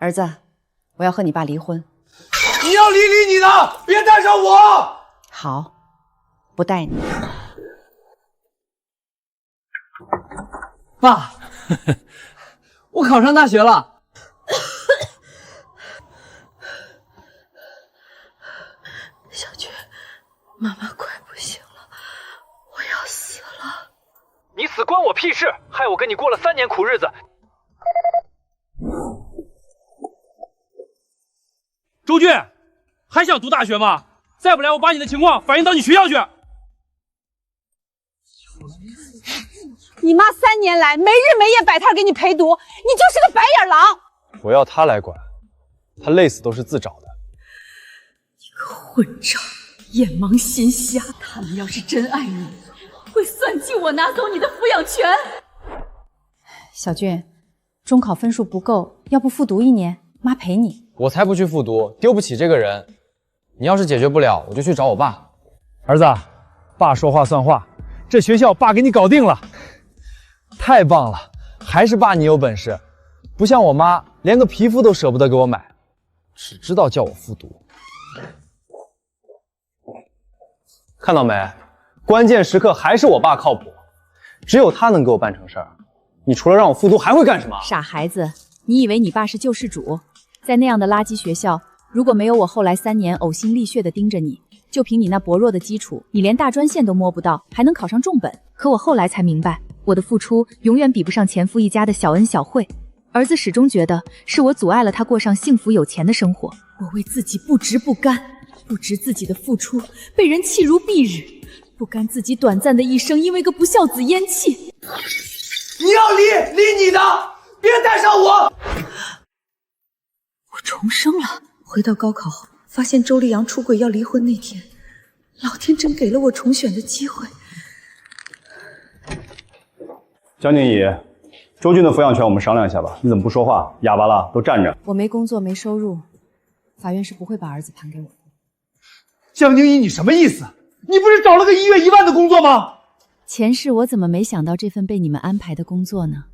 儿子，我要和你爸离婚。你要离你的，别带上我。好，不带你。爸，我考上大学了。小军，妈妈快不行了，我要死了。你死关我屁事，害我跟你过了3年苦日子。周俊，还想读大学吗？再不来，我把你的情况反映到你学校去。你妈3年来没日没夜摆摊给你陪读，你就是个白眼狼。不要他来管，他累死都是自找的。你个混账，眼盲心瞎！他们要是真爱你，会算计我拿走你的抚养权。小俊，中考分数不够，要不复读1年，妈陪你。我才不去复读，丢不起这个人。你要是解决不了，我就去找我爸。儿子，爸说话算话，这学校爸给你搞定了。太棒了，还是爸你有本事，不像我妈，连个皮肤都舍不得给我买，只知道叫我复读。看到没？关键时刻还是我爸靠谱，只有他能给我办成事儿。你除了让我复读还会干什么？傻孩子，你以为你爸是救世主？在那样的垃圾学校，如果没有我后来3年呕心沥血地盯着你，就凭你那薄弱的基础，你连大专线都摸不到，还能考上重本？可我后来才明白，我的付出永远比不上前夫一家的小恩小惠。儿子始终觉得是我阻碍了他过上幸福有钱的生活。我为自己不值不甘，不值自己的付出被人弃如敝履，不甘自己短暂的一生因为个不孝子咽气。你要离你的，别带上我。我重生了，回到高考后，发现周立阳出轨要离婚那天，老天真给了我重选的机会。江静怡，周俊的抚养权我们商量一下吧。你怎么不说话？哑巴了，都站着。我没工作没收入，法院是不会把儿子判给我的。江静怡，你什么意思？你不是找了个1月1万的工作吗？前世我怎么没想到这份被你们安排的工作呢？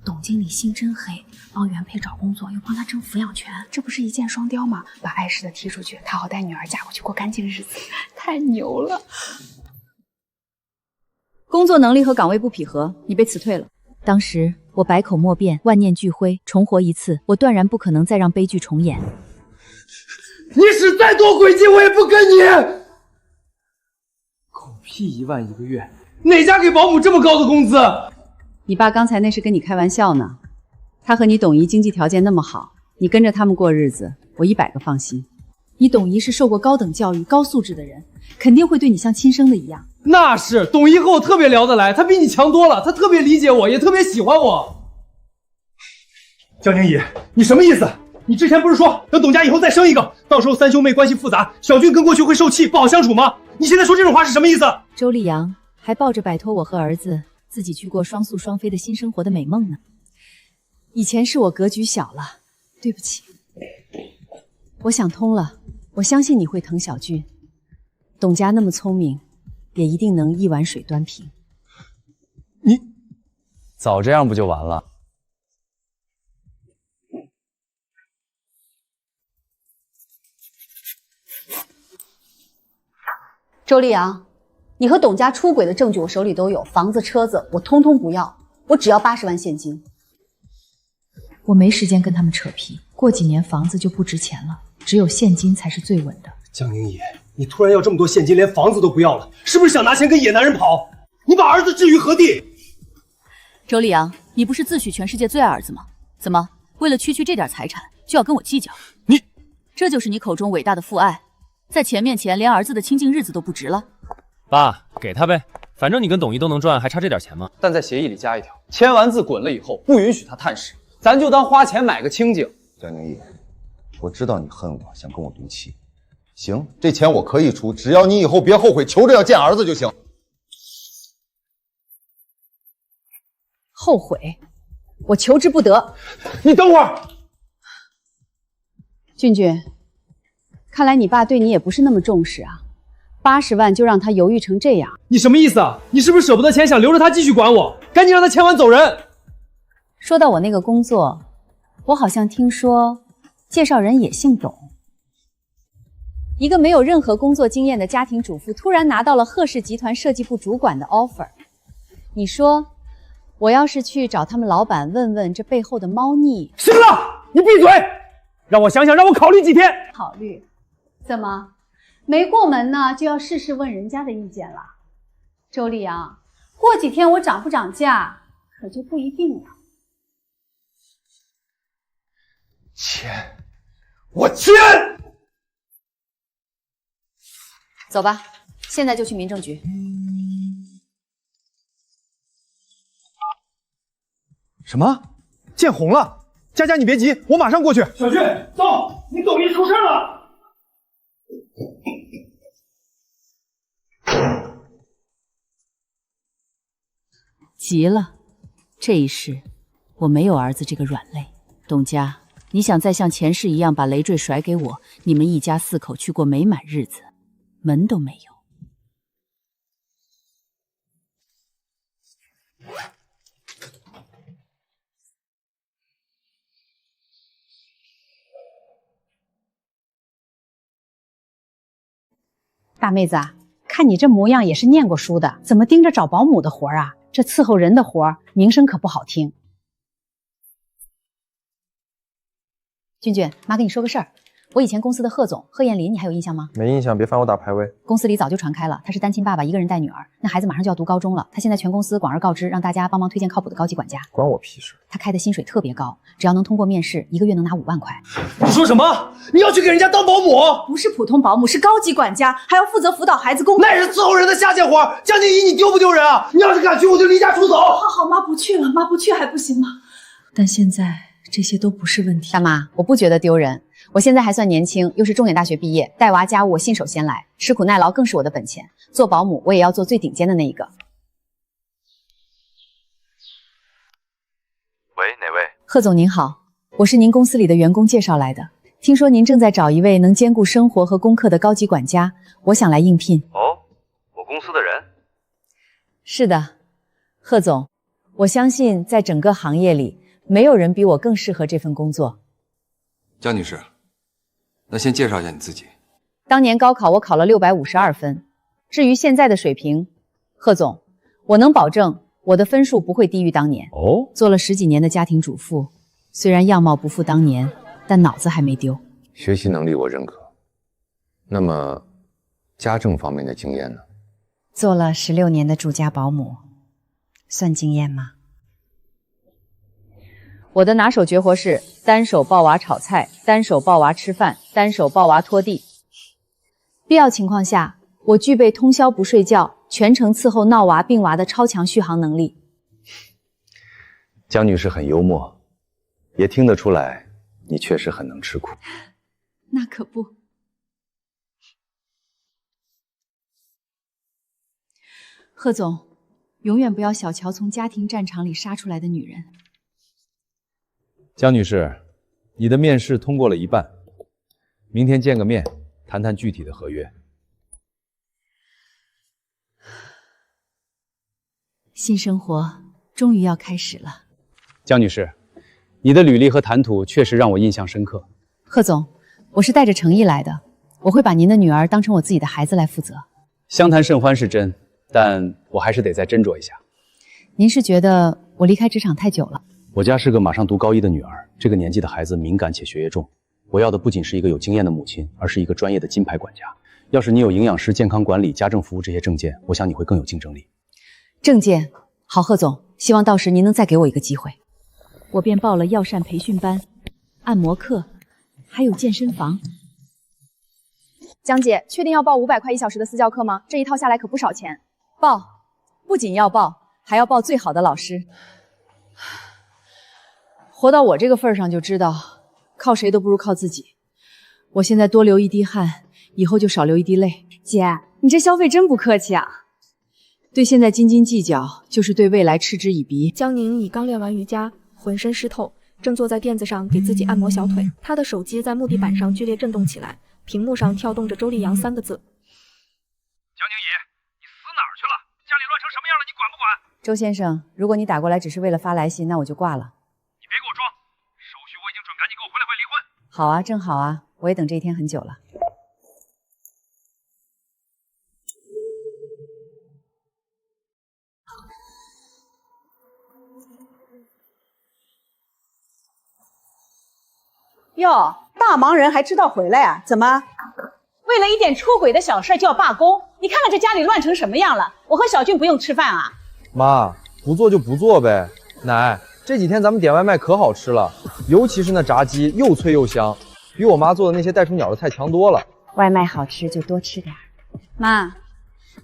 董经理心真黑，帮原配找工作，又帮他争抚养权，这不是一箭双雕吗？把碍事的踢出去，他好带女儿嫁过去过干净日子，太牛了！工作能力和岗位不匹合，你被辞退了。当时我百口莫辩，万念俱灰，重活一次，我断然不可能再让悲剧重演。你使再多诡计，我也不跟你。狗屁1万1个月，哪家给保姆这么高的工资？你爸刚才那是跟你开玩笑呢。他和你董姨经济条件那么好，你跟着他们过日子，我100个放心。你董姨是受过高等教育、高素质的人，肯定会对你像亲生的一样。那是，董姨和我特别聊得来，她比你强多了，她特别理解我，也特别喜欢我。江静怡，你什么意思？你之前不是说等董家以后再生一个，到时候3兄妹关系复杂，小俊跟过去会受气，不好相处吗？你现在说这种话是什么意思？周立阳还抱着摆脱我和儿子自己去过双宿双飞的新生活的美梦呢。以前是我格局小了，对不起。我想通了，我相信你会疼小俊。董家那么聪明，也一定能一碗水端平。你早这样不就完了？周立阳，你和董家出轨的证据我手里都有，房子车子我通通不要，我只要80万现金。我没时间跟他们扯皮，过几年房子就不值钱了，只有现金才是最稳的。江宁怡，你突然要这么多现金，连房子都不要了，是不是想拿钱跟野男人跑？你把儿子置于何地？周立阳，你不是自诩全世界最爱儿子吗？怎么为了区区这点财产就要跟我计较？你，这就是你口中伟大的父爱，在钱面前连儿子的清静日子都不值了？爸，给他呗，反正你跟董姨都能赚，还差这点钱吗？但在协议里加一条，签完字滚了以后不允许他探视，咱就当花钱买个清静。江宁毅，我知道你恨我，想跟我赌气。行，这钱我可以出，只要你以后别后悔，求着要见儿子就行。后悔？我求之不得。你等会儿，俊俊，看来你爸对你也不是那么重视啊，80万就让他犹豫成这样。你什么意思啊？你是不是舍不得钱，想留着他继续管我？赶紧让他签完走人。说到我那个工作，我好像听说介绍人也姓董。一个没有任何工作经验的家庭主妇突然拿到了贺氏集团设计部主管的 offer， 你说我要是去找他们老板问问这背后的猫腻……行了，你闭嘴，让我想想，让我考虑几天。考虑？怎么没过门呢就要事事问人家的意见了？周丽阳，过几天我涨不涨价可就不一定了。签，我签。走吧，现在就去民政局。什么？见红了？佳佳，你别急，我马上过去。小旭，走，你董爷出事了。急了，这一世我没有儿子这个软肋。董家，你想再像前世一样把累赘甩给我，你们一家4口去过美满日子，门都没有。大妹子啊，看你这模样也是念过书的，怎么盯着找保姆的活啊？这伺候人的活名声可不好听。俊俊，妈跟你说个事儿，我以前公司的贺总贺艳林，你还有印象吗？没印象，别烦我打排位。公司里早就传开了，他是单亲爸爸，一个人带女儿，那孩子马上就要读高中了。他现在全公司广而告之，让大家帮忙推荐靠谱的高级管家。关我屁事！他开的薪水特别高，只要能通过面试，1个月能拿5万块。你说什么？你要去给人家当保姆？不是普通保姆，是高级管家，还要负责辅导孩子功课。那是伺候人的下线活，江静怡，你丢不丢人啊？你要是敢去，我就离家出走。好，妈不去了，妈不去还不行吗？但现在这些都不是问题。大妈，我不觉得丢人。我现在还算年轻，又是重点大学毕业，带娃家务我信手拈来，吃苦耐劳更是我的本钱。做保姆我也要做最顶尖的那一个。喂，哪位？贺总您好，我是您公司里的员工介绍来的，听说您正在找一位能兼顾生活和功课的高级管家，我想来应聘。哦，我公司的人？是的，贺总，我相信在整个行业里，没有人比我更适合这份工作。江女士，那先介绍一下你自己。当年高考我考了652分，至于现在的水平，贺总，我能保证我的分数不会低于当年。哦，做了10几年的家庭主妇，虽然样貌不复当年，但脑子还没丢。学习能力我认可。那么，家政方面的经验呢？做了16年的住家保姆，算经验吗？我的拿手绝活是单手抱娃炒菜，单手抱娃吃饭，单手抱娃拖地。必要情况下，我具备通宵不睡觉，全程伺候闹娃病娃的超强续航能力。江女士很幽默，也听得出来你确实很能吃苦。那可不。贺总，永远不要小瞧从家庭战场里杀出来的女人。江女士，你的面试通过了一半，明天见个面，谈谈具体的合约。新生活终于要开始了。江女士，你的履历和谈吐确实让我印象深刻。贺总，我是带着诚意来的，我会把您的女儿当成我自己的孩子来负责。相谈甚欢是真，但我还是得再斟酌一下。您是觉得我离开职场太久了？我家是个马上读高1的女儿，这个年纪的孩子敏感且学业重。我要的不仅是一个有经验的母亲，而是一个专业的金牌管家。要是你有营养师、健康管理、家政服务这些证件，我想你会更有竞争力。证件好，贺总，希望到时您能再给我一个机会。我便报了药膳培训班、按摩课，还有健身房。江姐，确定要报500块1小时的私教课吗？这一套下来可不少钱。报，不仅要报，还要报最好的老师。活到我这个份上就知道，靠谁都不如靠自己。我现在多流一滴汗，以后就少流一滴泪。姐，你这消费真不客气啊！对现在斤斤计较，就是对未来嗤之以鼻。江宁已刚练完瑜伽，浑身湿透，正坐在垫子上给自己按摩小腿。他的手机在木地板上剧烈震动起来，屏幕上跳动着周丽阳3个字。江宁怡，你死哪儿去了？家里乱成什么样了，你管不管？周先生，如果你打过来只是为了发来信，那我就挂了。好啊，正好啊，我也等这一天很久了。哟，大忙人还知道回来啊？怎么，为了一点出轨的小事就要罢工？你看看这家里乱成什么样了！我和小俊不用吃饭啊？妈，不做就不做呗。奶，这几天咱们点外卖可好吃了，尤其是那炸鸡，又脆又香，比我妈做的那些带出鸟的菜强多了。外卖好吃就多吃点。妈，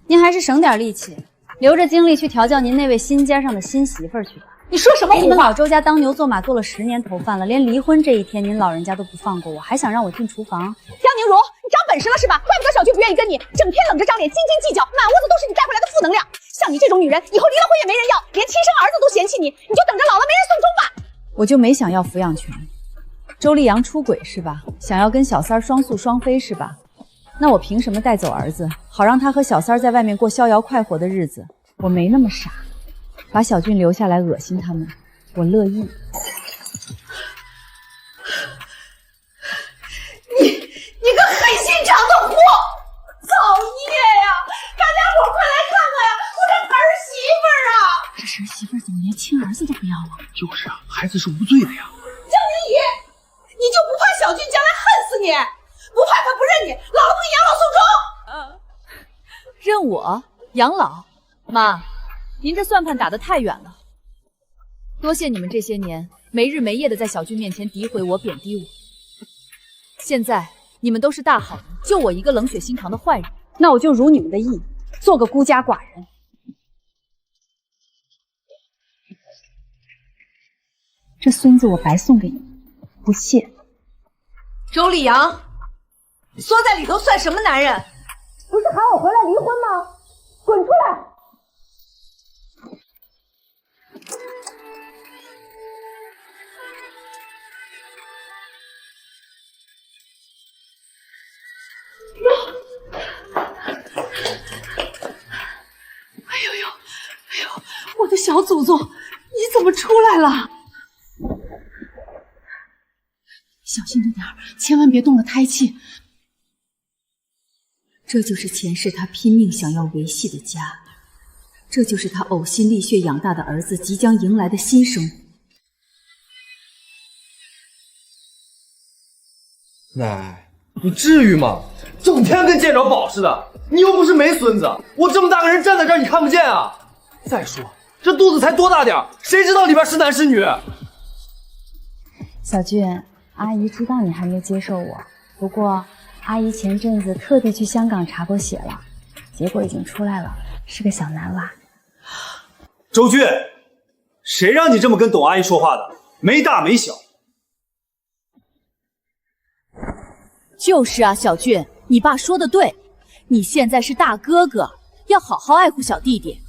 您还是省点力气，留着精力去调教您那位心尖上的新媳妇儿去吧。你说什么胡话？你们老周家当牛做马做了10年头饭了，连离婚这一天您老人家都不放过我，还想让我进厨房？江宁茹，你长本事了是吧？怪不得小俊不愿意跟你，整天冷着张脸，斤斤计较，满屋子都是你带回来的负能量。像你这种女人，以后离了婚也没人要，连亲生儿子都嫌弃你，你就等着老了没人送终吧。我就没想要抚养权。周丽阳出轨是吧？想要跟小三儿双宿双飞是吧？那我凭什么带走儿子，好让他和小三儿在外面过逍遥快活的日子？我没那么傻，把小俊留下来恶心他们，我乐意。你个黑心肠的货，造孽呀！大家伙快来看看呀，我这儿媳妇儿啊！这儿媳妇儿怎么连亲儿子都不要了？就是啊，孩子是无罪的呀。江明仪，你就不怕小俊将来恨死你？不怕他不认你，老了不给养老送终？认我养老？妈，您这算盘打得太远了。多谢你们这些年没日没夜的在小俊面前诋毁我、贬低我。现在你们都是大好人，就我一个冷血心肠的坏人。那我就如你们的意，做个孤家寡人。这孙子我白送给你，不谢。周丽阳，缩在里头算什么男人？不是喊我回来离婚吗？滚出来！我的小祖宗，你怎么出来了？小心着点儿，千万别动了胎气。这就是前世他拼命想要维系的家，这就是他呕心沥血养大的儿子即将迎来的新生活。奶，你至于吗？整天跟见着宝似的，你又不是没孙子，我这么大个人站在这儿，你看不见啊？再说这肚子才多大点儿，谁知道里边是男是女？小俊，阿姨知道你还没接受我，不过阿姨前阵子特地去香港查过血了，结果已经出来了，是个小男娃。周俊，谁让你这么跟董阿姨说话的？没大没小。就是啊，小俊，你爸说的对，你现在是大哥哥，要好好爱护小弟弟。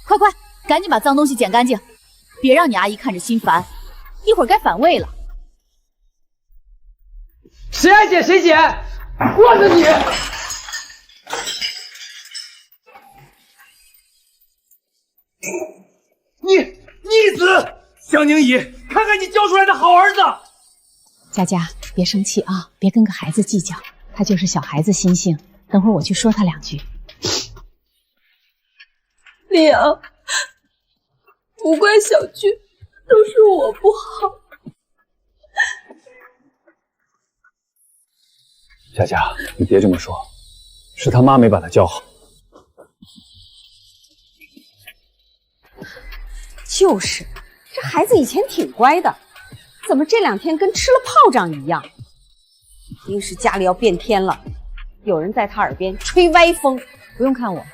快快，赶紧把脏东西捡干净，别让你阿姨看着心烦，一会儿该反胃了。谁爱捡谁捡，惯着你！逆子！江宁乙，看看你教出来的好儿子！佳佳，别生气啊，别跟个孩子计较，他就是小孩子心性。等会儿我去说他2句。丽阳，不怪小俊，都是我不好。佳佳，你别这么说，是他妈没把他教好。就是，这孩子以前挺乖的，怎么这2天跟吃了炮仗一样？一定是家里要变天了，有人在他耳边吹歪风。不用看我，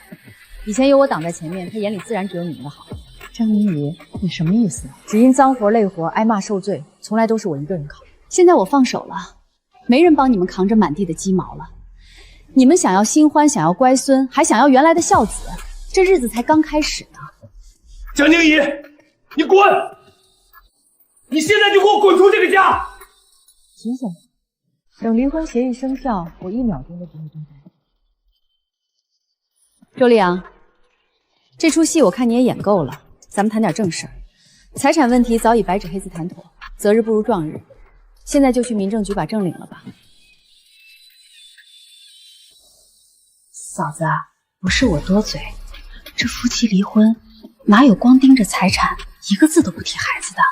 以前有我挡在前面，他眼里自然只有你们的好。张明仪，你什么意思？只因脏活累活挨骂受罪，从来都是我一个人扛。现在我放手了，没人帮你们扛着满地的鸡毛了。你们想要新欢，想要乖孙，还想要原来的孝子，这日子才刚开始呢。江宁乙，你滚！你现在就给我滚出这个家！急什么？等离婚协议生效，我1秒钟都不会动弹。周丽阳，这出戏我看你也演够了，咱们谈点正事儿。财产问题早已白纸黑字谈妥，择日不如撞日。现在就去民政局把证领了吧。嫂子，不是我多嘴，这夫妻离婚哪有光盯着财产，一个字都不提孩子的？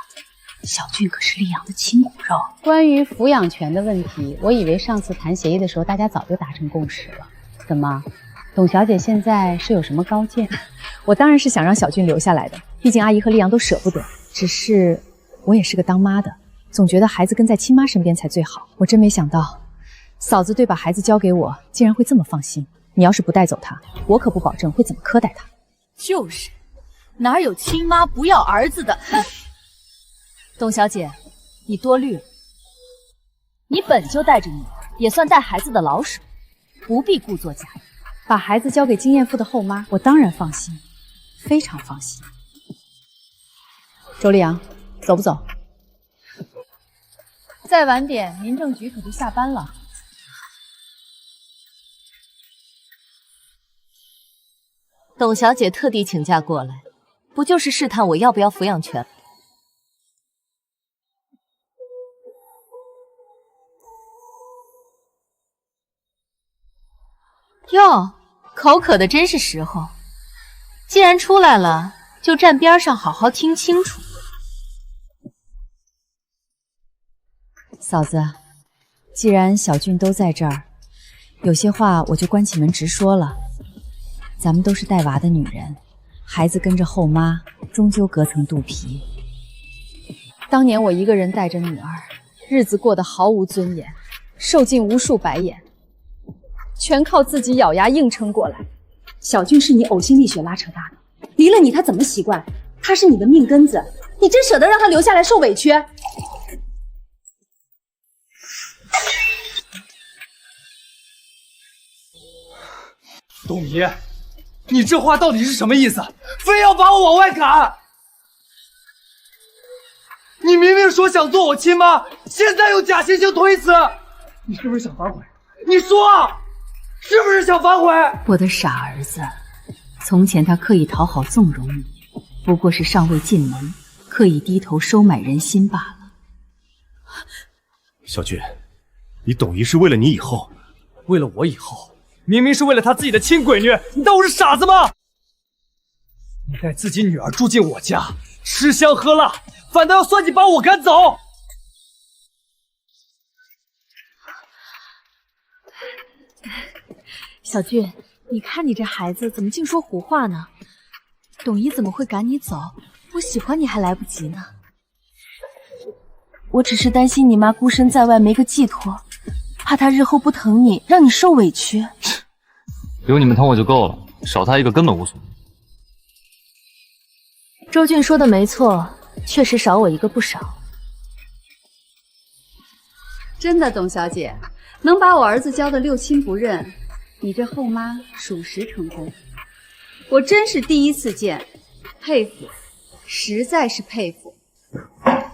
小俊可是溧阳的亲骨肉。关于抚养权的问题，我以为上次谈协议的时候大家早就达成共识了。怎么，董小姐现在是有什么高见？我当然是想让小俊留下来的，毕竟阿姨和溧阳都舍不得。只是我也是个当妈的，总觉得孩子跟在亲妈身边才最好。我真没想到，嫂子对把孩子交给我竟然会这么放心。你要是不带走他，我可不保证会怎么苛待他。就是，哪有亲妈不要儿子的？董小姐，你多虑了。你本就带着女儿，也算带孩子的老手，不必故作假意。把孩子交给经验富的后妈，我当然放心，非常放心。周丽阳，走不走？再晚点，民政局可就下班了。董小姐特地请假过来，不就是试探我要不要抚养权？哟，口渴的真是时候。既然出来了，就站边上好好听清楚。嫂子，既然小俊都在这儿，有些话我就关起门直说了。咱们都是带娃的女人，孩子跟着后妈，终究隔层肚皮。当年我一个人带着女儿，日子过得毫无尊严，受尽无数白眼，全靠自己咬牙硬撑过来。小俊是你呕心沥血拉扯大的，离了你他怎么习惯？他是你的命根子，你真舍得让他留下来受委屈？董姨，你这话到底是什么意思？非要把我往外赶？你明明说想做我亲妈，现在又假惺惺推辞，你是不是想反悔？你说，是不是想反悔？我的傻儿子，从前他刻意讨好纵容你，不过是尚未进门，刻意低头收买人心罢了。小俊，你董姨是为了你以后，为了我以后。明明是为了他自己的亲闺女，你当我是傻子吗？你带自己女儿住进我家，吃香喝辣，反倒要算计把我赶走。小俊，你看你这孩子怎么净说胡话呢？董姨怎么会赶你走？我喜欢你还来不及呢。我只是担心你妈孤身在外没个寄托，怕她日后不疼你，让你受委屈。有你们疼我就够了，少她一个根本无所谓。周俊说的没错，确实少我一个不少。真的，董小姐能把我儿子教得六亲不认，你这后妈属实成功。我真是第一次见，佩服，实在是佩服。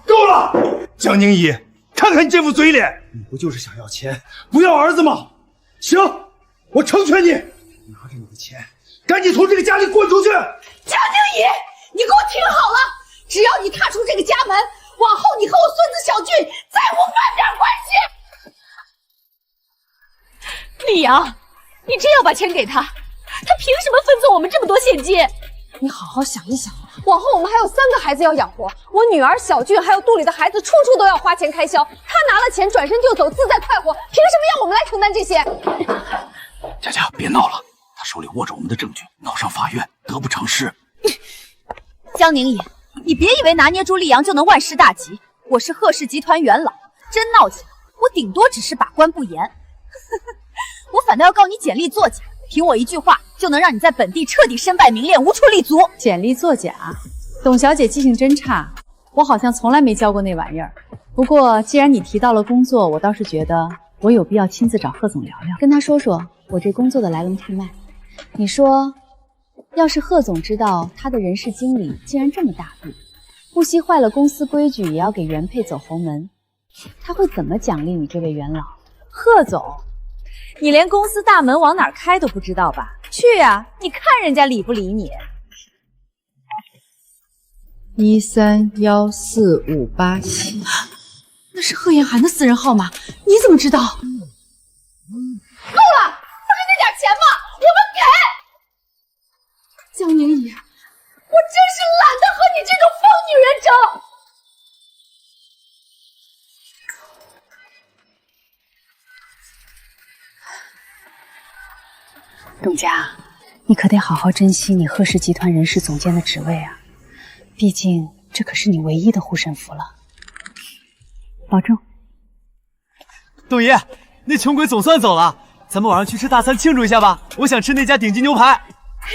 够了，江宁姨，看看你这副嘴脸，你不就是想要钱，不要儿子吗？行，我成全你。拿着你的钱，赶紧从这个家里滚出去！江宁姨，你给我听好了，只要你踏出这个家门，往后你和我孙子小俊再无半点关系。溧阳，你真要把钱给他？他凭什么分走我们这么多现金？你好好想一想，往后我们还有3个孩子要养活，我女儿小俊还有肚里的孩子，处处都要花钱开销。他拿了钱转身就走，自在快活，凭什么要我们来承担这些？佳佳，别闹了，他手里握着我们的证据，闹上法院得不偿失。江宁姨，你别以为拿捏住溧阳就能万事大吉。我是贺氏集团元老，真闹起来，我顶多只是把关不严。我反倒要告你简历作假，凭我一句话就能让你在本地彻底身败名裂，无处立足。简历作假？董小姐记性真差，我好像从来没教过那玩意儿。不过既然你提到了工作，我倒是觉得我有必要亲自找贺总聊聊，跟他说说我这工作的来龙去脉。你说，要是贺总知道他的人事经理竟然这么大度，不惜坏了公司规矩也要给原配走红门，他会怎么奖励你这位元老？贺总，你连公司大门往哪儿开都不知道吧？去呀，你看人家理不理你。1314587，那那是贺妍涵的私人号码，你怎么知道？够了，不是那点钱吗？我们给。江宁怡，我真是懒得和你这种疯女人争。董佳，你可得好好珍惜你贺氏集团人事总监的职位啊，毕竟这可是你唯一的护身符了。保重。董爷，那穷鬼总算走了，咱们晚上去吃大餐庆祝一下吧。我想吃那家顶级牛排。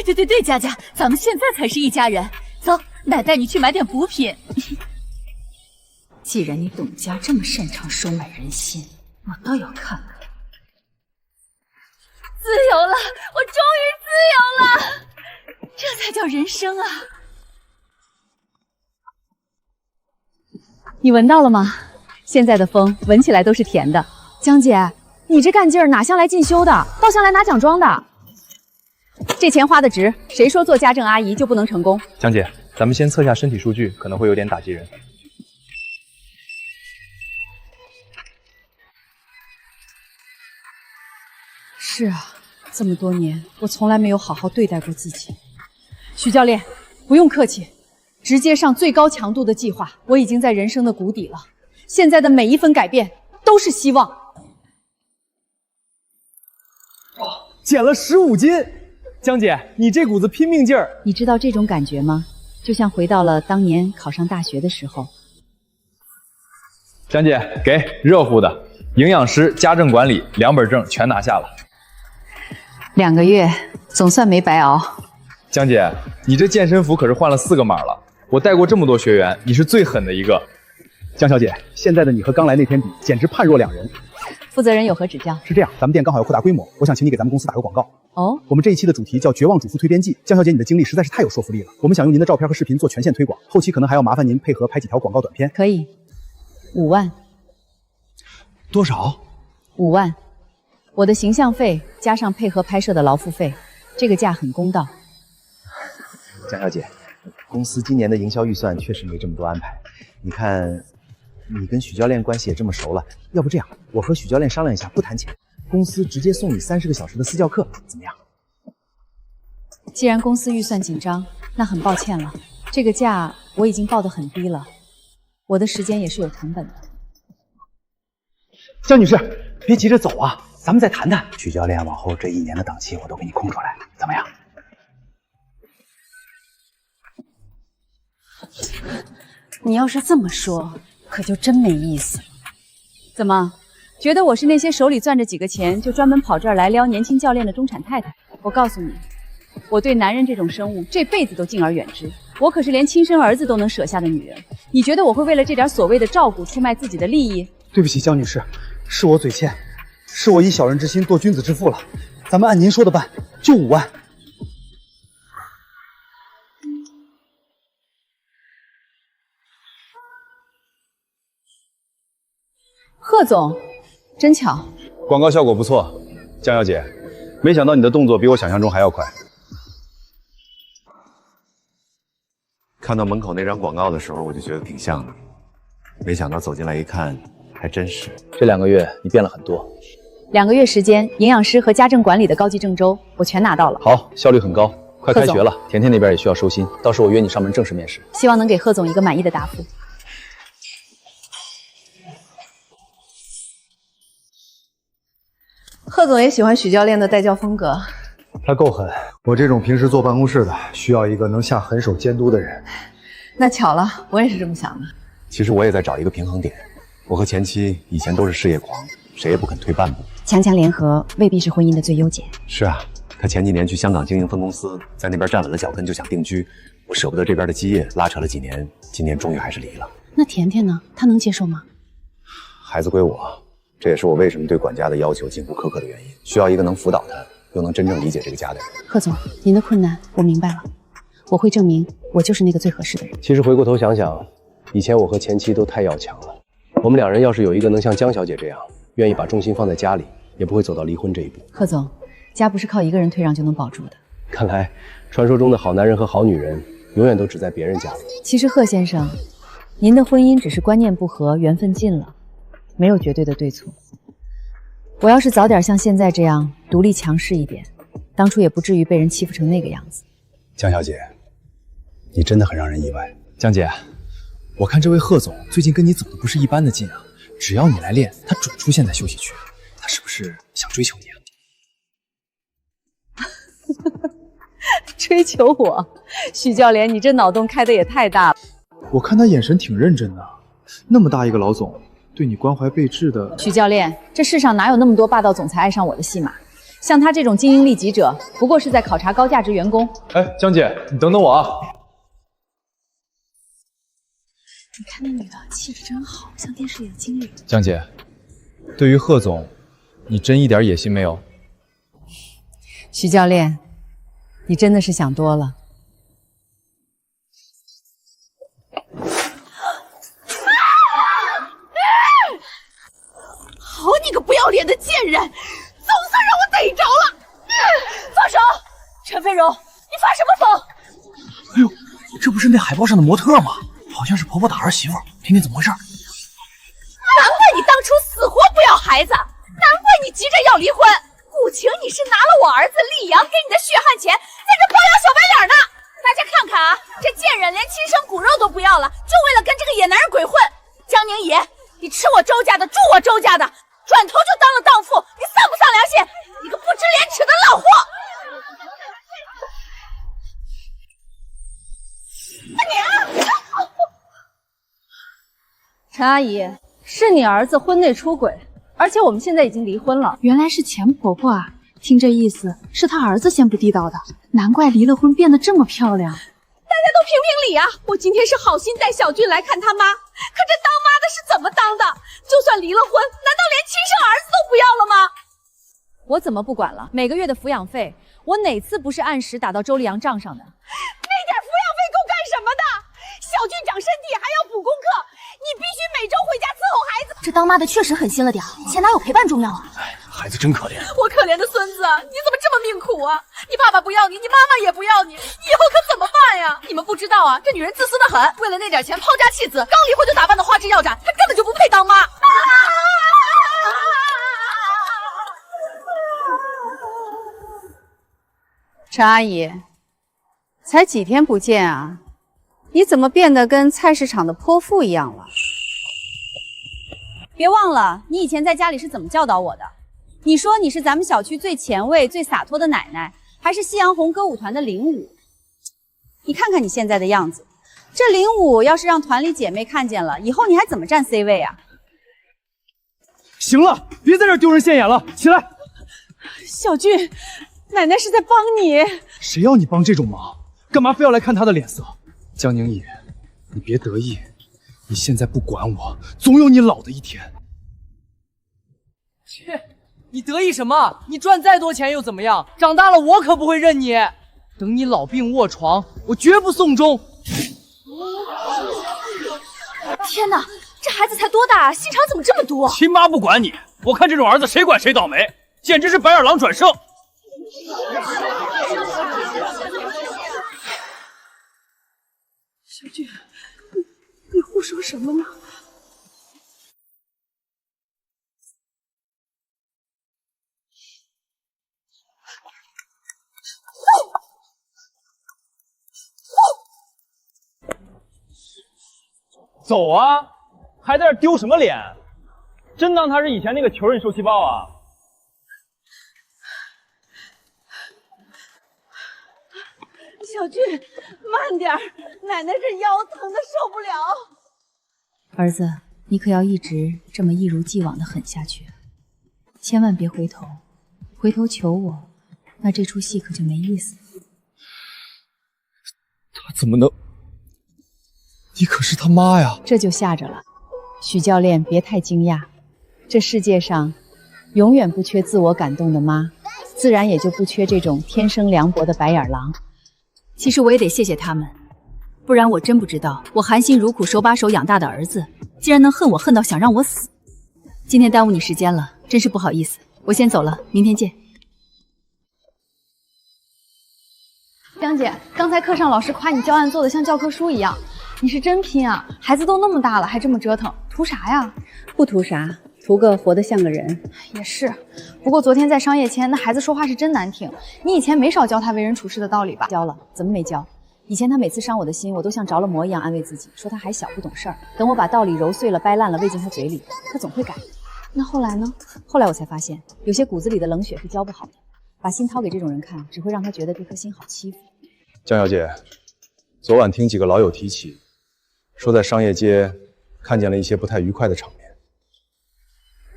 对，佳佳，咱们现在才是一家人。走，奶带你去买点补品。既然你董家这么擅长收买人心，我倒要看看。自由了，我终于自由了，这才叫人生啊！你闻到了吗？现在的风闻起来都是甜的。江姐，你这干劲儿哪像来进修的，倒像来拿奖状的。这钱花的值，谁说做家政阿姨就不能成功？江姐，咱们先测下身体数据，可能会有点打击人。是啊，这么多年我从来没有好好对待过自己。许教练，不用客气，直接上最高强度的计划。我已经在人生的谷底了，现在的每一分改变都是希望。减了15斤，江姐，你这股子拼命劲儿，你知道这种感觉吗？就像回到了当年考上大学的时候。江姐，给热乎的，营养师、家政管理2本证全拿下了。2个月，总算没白熬。江姐，你这健身服可是换了4个码了，我带过这么多学员，你是最狠的一个。江小姐，现在的你和刚来那天比，简直判若两人。负责人有何指教？是这样，咱们店刚好要扩大规模，我想请你给咱们公司打个广告。哦，我们这一期的主题叫《绝望主妇蜕变记》。江小姐，你的经历实在是太有说服力了，我们想用您的照片和视频做全线推广，后期可能还要麻烦您配合拍几条广告短片。可以，5万。多少？5万。我的形象费加上配合拍摄的劳务费，这个价很公道。江小姐，公司今年的营销预算确实没这么多安排。你看，你跟许教练关系也这么熟了，要不这样，我和许教练商量一下，不谈钱，公司直接送你30个小时的私教课，怎么样？既然公司预算紧张，那很抱歉了，这个价我已经报得很低了，我的时间也是有成本的。江女士，别急着走啊，咱们再谈谈。许教练往后这1年的档期我都给你空出来，怎么样？你要是这么说，可就真没意思了。怎么，觉得我是那些手里攥着几个钱就专门跑这儿来撩年轻教练的中产太太？我告诉你，我对男人这种生物这辈子都敬而远之。我可是连亲生儿子都能舍下的女人，你觉得我会为了这点所谓的照顾出卖自己的利益？对不起，江女士，是我嘴欠，是我以小人之心度君子之腹了。咱们按您说的办，就5万。贺总，真巧，广告效果不错。江小姐，没想到你的动作比我想象中还要快。看到门口那张广告的时候，我就觉得挺像的，没想到走进来一看，还真是。这2个月你变了很多。2个月时间，营养师和家政管理的高级证周我全拿到了。好，效率很高。快开学了，甜甜那边也需要收心，到时候我约你上门正式面试。希望能给贺总一个满意的答复。贺总也喜欢许教练的带教风格。他够狠，我这种平时坐办公室的，需要一个能下狠手监督的人。那巧了，我也是这么想的。其实我也在找一个平衡点。我和前妻以前都是事业狂，谁也不肯退半步。强强联合未必是婚姻的最优解。是啊，他前几年去香港经营分公司，在那边站稳了脚跟就想定居，我舍不得这边的基业，拉扯了几年，今年终于还是离了。那甜甜呢？她能接受吗？孩子归我，这也是我为什么对管家的要求近乎苛刻的原因。需要一个能辅导他，又能真正理解这个家的人。贺总，您的困难我明白了，我会证明我就是那个最合适的人。其实回过头想想，以前我和前妻都太要强了。我们2人要是有一个能像江小姐这样，愿意把重心放在家里，也不会走到离婚这一步。贺总，家不是靠一个人退让就能保住的。看来，传说中的好男人和好女人，永远都只在别人家里。其实贺先生，您的婚姻只是观念不合，缘分尽了。没有绝对的对错。我要是早点像现在这样独立强势一点，当初也不至于被人欺负成那个样子。江小姐，你真的很让人意外。江姐，我看这位贺总最近跟你走的不是一般的近啊，只要你来练，他准出现在休息区。他是不是想追求你啊？追求我？许教练，你这脑洞开的也太大了。我看他眼神挺认真的，那么大一个老总，对你关怀备至的。许教练，这世上哪有那么多霸道总裁爱上我的戏码？像他这种精英利己者，不过是在考察高价值员工。哎，江姐，你等等我啊！你看那女的气质真好，像电视里的经理。江姐，对于贺总，你真一点野心没有？许教练，你真的是想多了。好你个不要脸的贱人，总算让我逮着了！放手，陈飞荣，你发什么疯？哎呦，这不是那海报上的模特吗？好像是婆婆打儿媳妇，听听怎么回事。难怪你当初死活不要孩子，难怪你急着要离婚。顾晴，你是拿了我儿子丽阳给你的血汗钱，在这包养小白脸呢！大家看看啊，这贱人连亲生骨肉都不要了，就为了跟这个野男人鬼混。江宁怡，你吃我周家的，住我周家的，转头就当了荡妇，你丧不丧良心？你个不知廉耻的老货！陈阿姨，是你儿子婚内出轨，而且我们现在已经离婚了。原来是钱婆婆啊！听这意思，是她儿子先不地道的，难怪离了婚变得这么漂亮。大家都评评理啊！我今天是好心带小俊来看他妈，可这当妈的是怎么当的？就算离了婚，难道连亲生儿子都不要了吗？我怎么不管了？每个月的抚养费，我哪次不是按时打到周丽阳账上的？那点抚养费够干什么的？小俊长身体还要补功课，你必须每周回家伺候孩子。这当妈的确实狠心了点，钱哪有陪伴重要啊！孩子真可怜。我可怜的孙子，你怎么这么命苦啊？你爸爸不要你，你妈妈也不要你，以后可怎么办呀？你们不知道啊，这女人自私的很，为了那点钱抛家弃子，刚离婚就打扮的花枝腰斩，她根本就不配当妈。陈阿姨，才几天不见啊，你怎么变得跟菜市场的泼妇一样了？别忘了，你以前在家里是怎么教导我的？你说你是咱们小区最前卫、最洒脱的奶奶，还是夕阳红歌舞团的领舞？你看看你现在的样子，这领舞要是让团里姐妹看见了，以后你还怎么占 C 位啊？行了，别在这丢人现眼了，起来。小俊，奶奶是在帮你。谁要你帮这种忙？干嘛非要来看他的脸色？江宁怡，你别得意，你现在不管我，总有你老的一天。切，你得意什么？你赚再多钱又怎么样？长大了我可不会认你。等你老病卧床，我绝不送终。天哪，这孩子才多大啊，心肠怎么这么多？亲妈不管你，我看这种儿子谁管谁倒霉，简直是白眼狼转生。小俊，你胡说什么呢？走啊，还在这丢什么脸？真当他是以前那个求人受气包啊？小俊，慢点儿，奶奶这腰疼的受不了。儿子，你可要一直这么一如既往的狠下去，千万别回头，回头求我，那这出戏可就没意思了。他怎么能？你可是他妈呀！这就吓着了。许教练，别太惊讶，这世界上永远不缺自我感动的妈，自然也就不缺这种天生凉薄的白眼狼。其实我也得谢谢他们，不然我真不知道我含辛茹苦手把手养大的儿子，竟然能恨我恨到想让我死。今天耽误你时间了，真是不好意思，我先走了，明天见。江姐，刚才课上老师夸你教案做的像教科书一样，你是真拼啊！孩子都那么大了，还这么折腾，图啥呀？不图啥，图个活得像个人。也是，不过昨天在商业签，那孩子说话是真难听。你以前没少教他为人处事的道理吧？教了，怎么没教？以前他每次伤我的心，我都像着了魔一样安慰自己，说他还小不懂事儿。等我把道理揉碎了、掰烂了喂进他嘴里，他总会改。那后来呢？后来我才发现，有些骨子里的冷血是教不好的。把心掏给这种人看，只会让他觉得这颗心好欺负。江小姐，昨晚听几个老友提起，说在商业街看见了一些不太愉快的场面。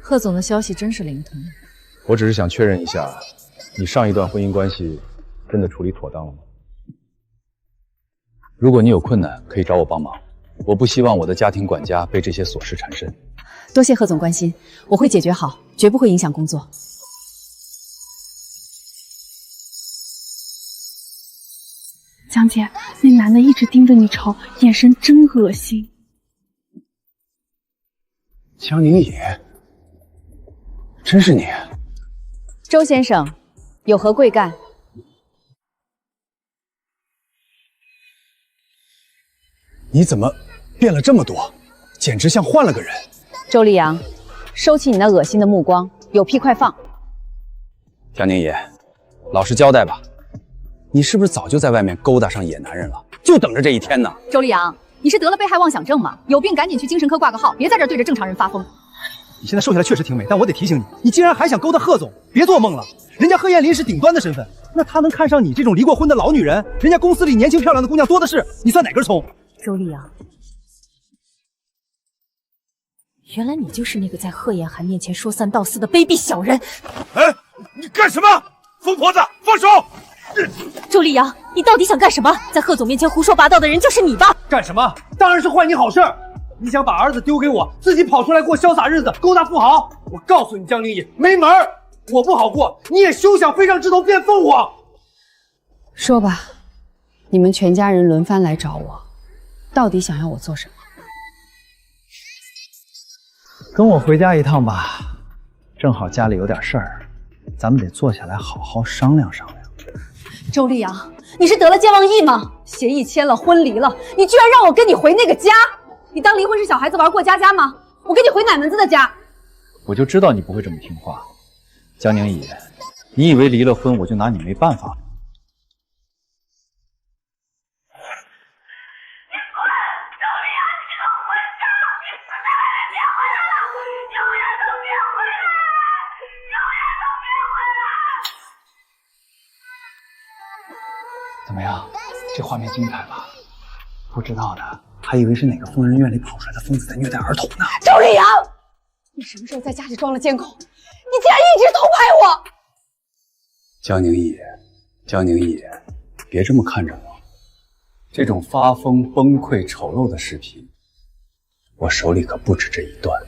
贺总的消息真是灵通。我只是想确认一下，你上一段婚姻关系真的处理妥当了吗？如果你有困难，可以找我帮忙。我不希望我的家庭管家被这些琐事缠身。多谢贺总关心，我会解决好，绝不会影响工作。江姐，那男的一直盯着你瞅，眼神真恶心。江宁野，真是你？周先生，有何贵干？你怎么变了这么多？简直像换了个人。周立阳，收起你那恶心的目光，有屁快放！江宁野，老实交代吧，你是不是早就在外面勾搭上野男人了，就等着这一天呢？周立阳，你是得了被害妄想症吗？有病赶紧去精神科挂个号，别在这儿对着正常人发疯。你现在瘦下来确实挺美，但我得提醒你，你竟然还想勾搭贺总，别做梦了！人家贺艳林是顶端的身份，那他能看上你这种离过婚的老女人？人家公司里年轻漂亮的姑娘多的是，你算哪根葱？周立阳，原来你就是那个在贺艳涵面前说三道四的卑鄙小人！哎，你干什么？疯婆子，放手！周立阳，你到底想干什么？在贺总面前胡说八道的人就是你吧？干什么？当然是坏你好事儿！你想把儿子丢给我，自己跑出来过潇洒日子，勾搭富豪？我告诉你，江宁野，没门儿！我不好过，你也休想飞上枝头变凤凰！说吧，你们全家人轮番来找我，到底想要我做什么？跟我回家一趟吧，正好家里有点事儿，咱们得坐下来好好商量商量。周立阳，你是得了健忘症吗？协议签了，婚离了，你居然让我跟你回那个家？你当离婚是小孩子玩过家家吗？我跟你回哪门子的家？我就知道你不会这么听话，江宁野，你以为离了婚我就拿你没办法？怎么样，这画面精彩吧？不知道的还以为是哪个疯人院里跑出来的疯子在虐待儿童呢。周立阳，你什么时候在家里装了监控？你竟然一直偷拍我！江宁野，江宁野，别这么看着我。这种发疯、崩溃、丑陋的视频，我手里可不止这一段。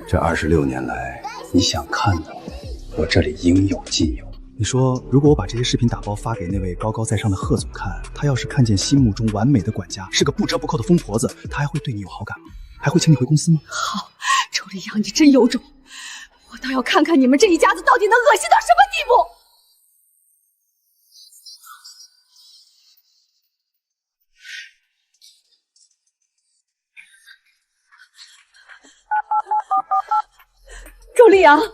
这26年来，你想看的，我这里应有尽有。你说，如果我把这些视频打包发给那位高高在上的贺总看，他要是看见心目中完美的管家是个不折不扣的疯婆子，他还会对你有好感吗？还会请你回公司吗？好，周立阳，你真有种！我倒要看看你们这一家子到底能恶心到什么地步！周立阳，你在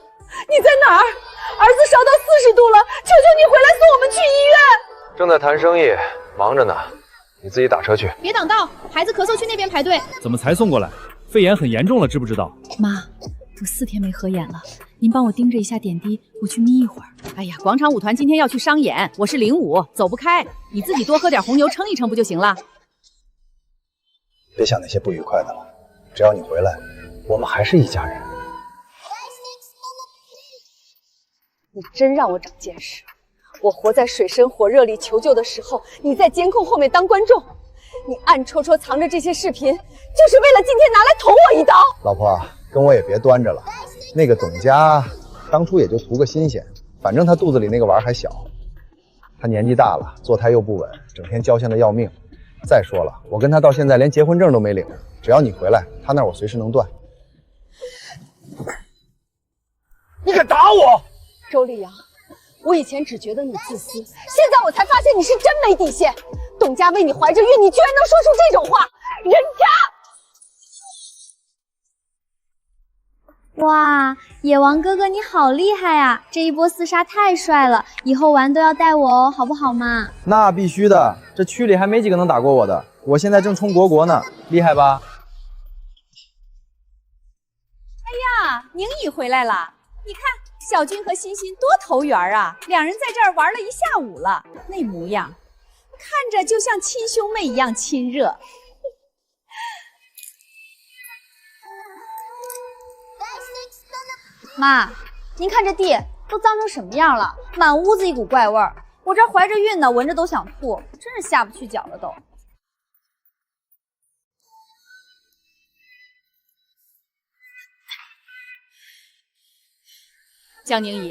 哪儿？儿子烧到40度了，求求你回来送我们去医院！正在谈生意，忙着呢，你自己打车去。别挡道，孩子咳嗽去那边排队。怎么才送过来？肺炎很严重了，知不知道？妈，我4天没合眼了，您帮我盯着一下点滴，我去眯一会儿。哎呀，广场舞团今天要去商演，我是领舞，走不开，你自己多喝点红牛撑一撑不就行了？别想那些不愉快的了，只要你回来，我们还是一家人。你真让我长见识！我活在水深火热里求救的时候，你在监控后面当观众，你暗戳戳藏着这些视频，就是为了今天拿来捅我一刀。老婆，跟我也别端着了。那个董家当初也就图个新鲜，反正他肚子里那个娃还小，他年纪大了，坐胎又不稳，整天焦香的要命。再说了，我跟他到现在连结婚证都没领，只要你回来，他那我随时能断。你敢打我！周立阳，我以前只觉得你自私，现在我才发现你是真没底线。董家为你怀着孕，你居然能说出这种话，人渣！哇，野王哥哥你好厉害啊！这一波厮杀太帅了，以后玩都要带我哦，好不好嘛？那必须的，这区里还没几个能打过我的，我现在正冲国呢，厉害吧？哎呀，宁姨回来了，你看小军和欣欣多投缘啊，两人在这儿玩了一下午了，那模样，看着就像亲兄妹一样亲热。妈，您看这地都脏成什么样了，满屋子一股怪味儿。我这怀着孕呢，闻着都想吐，真是下不去脚了都。江宁姨，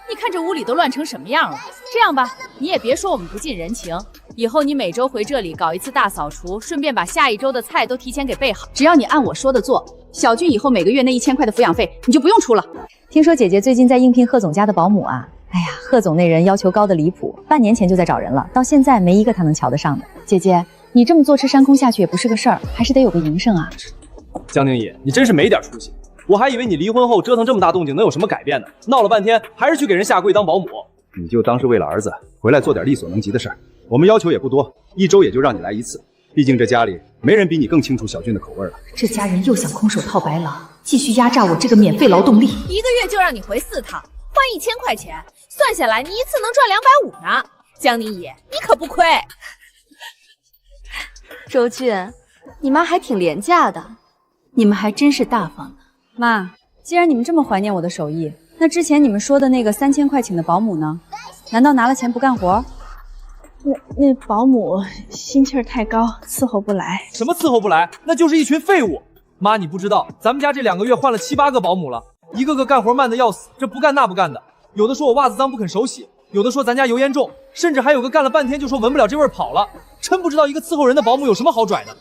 你看这屋里都乱成什么样了？这样吧，你也别说我们不近人情，以后你每周回这里搞一次大扫除，顺便把下一周的菜都提前给备好。只要你按我说的做，小俊以后每个月那1000块的抚养费你就不用出了。听说姐姐最近在应聘贺总家的保姆啊？哎呀，贺总那人要求高的离谱，半年前就在找人了，到现在没一个他能瞧得上的。姐姐，你这么坐吃山空下去也不是个事儿，还是得有个营生啊。江宁姨，你真是没点出息。我还以为你离婚后折腾这么大动静能有什么改变呢，闹了半天还是去给人下跪当保姆。你就当是为了儿子回来做点力所能及的事儿。我们要求也不多，1周也就让你来1次。毕竟这家里没人比你更清楚小俊的口味了。这家人又想空手套白狼，继续压榨我这个免费劳动力。1个月就让你回4趟，换1000块钱，算下来你一次能赚250呢。江宁姨，你可不亏。周俊，你妈还挺廉价的，你们还真是大方的。妈，既然你们这么怀念我的手艺，那之前你们说的那个3000块请的保姆呢？难道拿了钱不干活？那保姆心气儿太高，伺候不来。什么伺候不来？那就是一群废物。妈，你不知道，咱们家这2个月换了7、8个保姆了，一个个干活慢的要死，这不干那不干的。有的说我袜子脏不肯手洗，有的说咱家油烟重，甚至还有个干了半天就说闻不了这味儿跑了。真不知道一个伺候人的保姆有什么好拽的。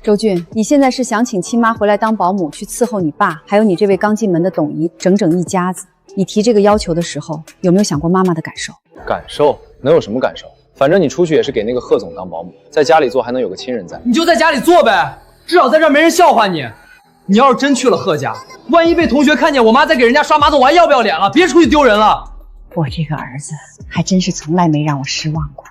周俊，你现在是想请亲妈回来当保姆去伺候你爸，还有你这位刚进门的董姨，整整一家子。你提这个要求的时候，有没有想过妈妈的感受？感受能有什么感受？反正你出去也是给那个贺总当保姆，在家里做还能有个亲人在。你就在家里做呗，至少在这儿没人笑话你。你要是真去了贺家，万一被同学看见我妈在给人家刷马桶，我还要不要脸了？别出去丢人了。我这个儿子还真是从来没让我失望过，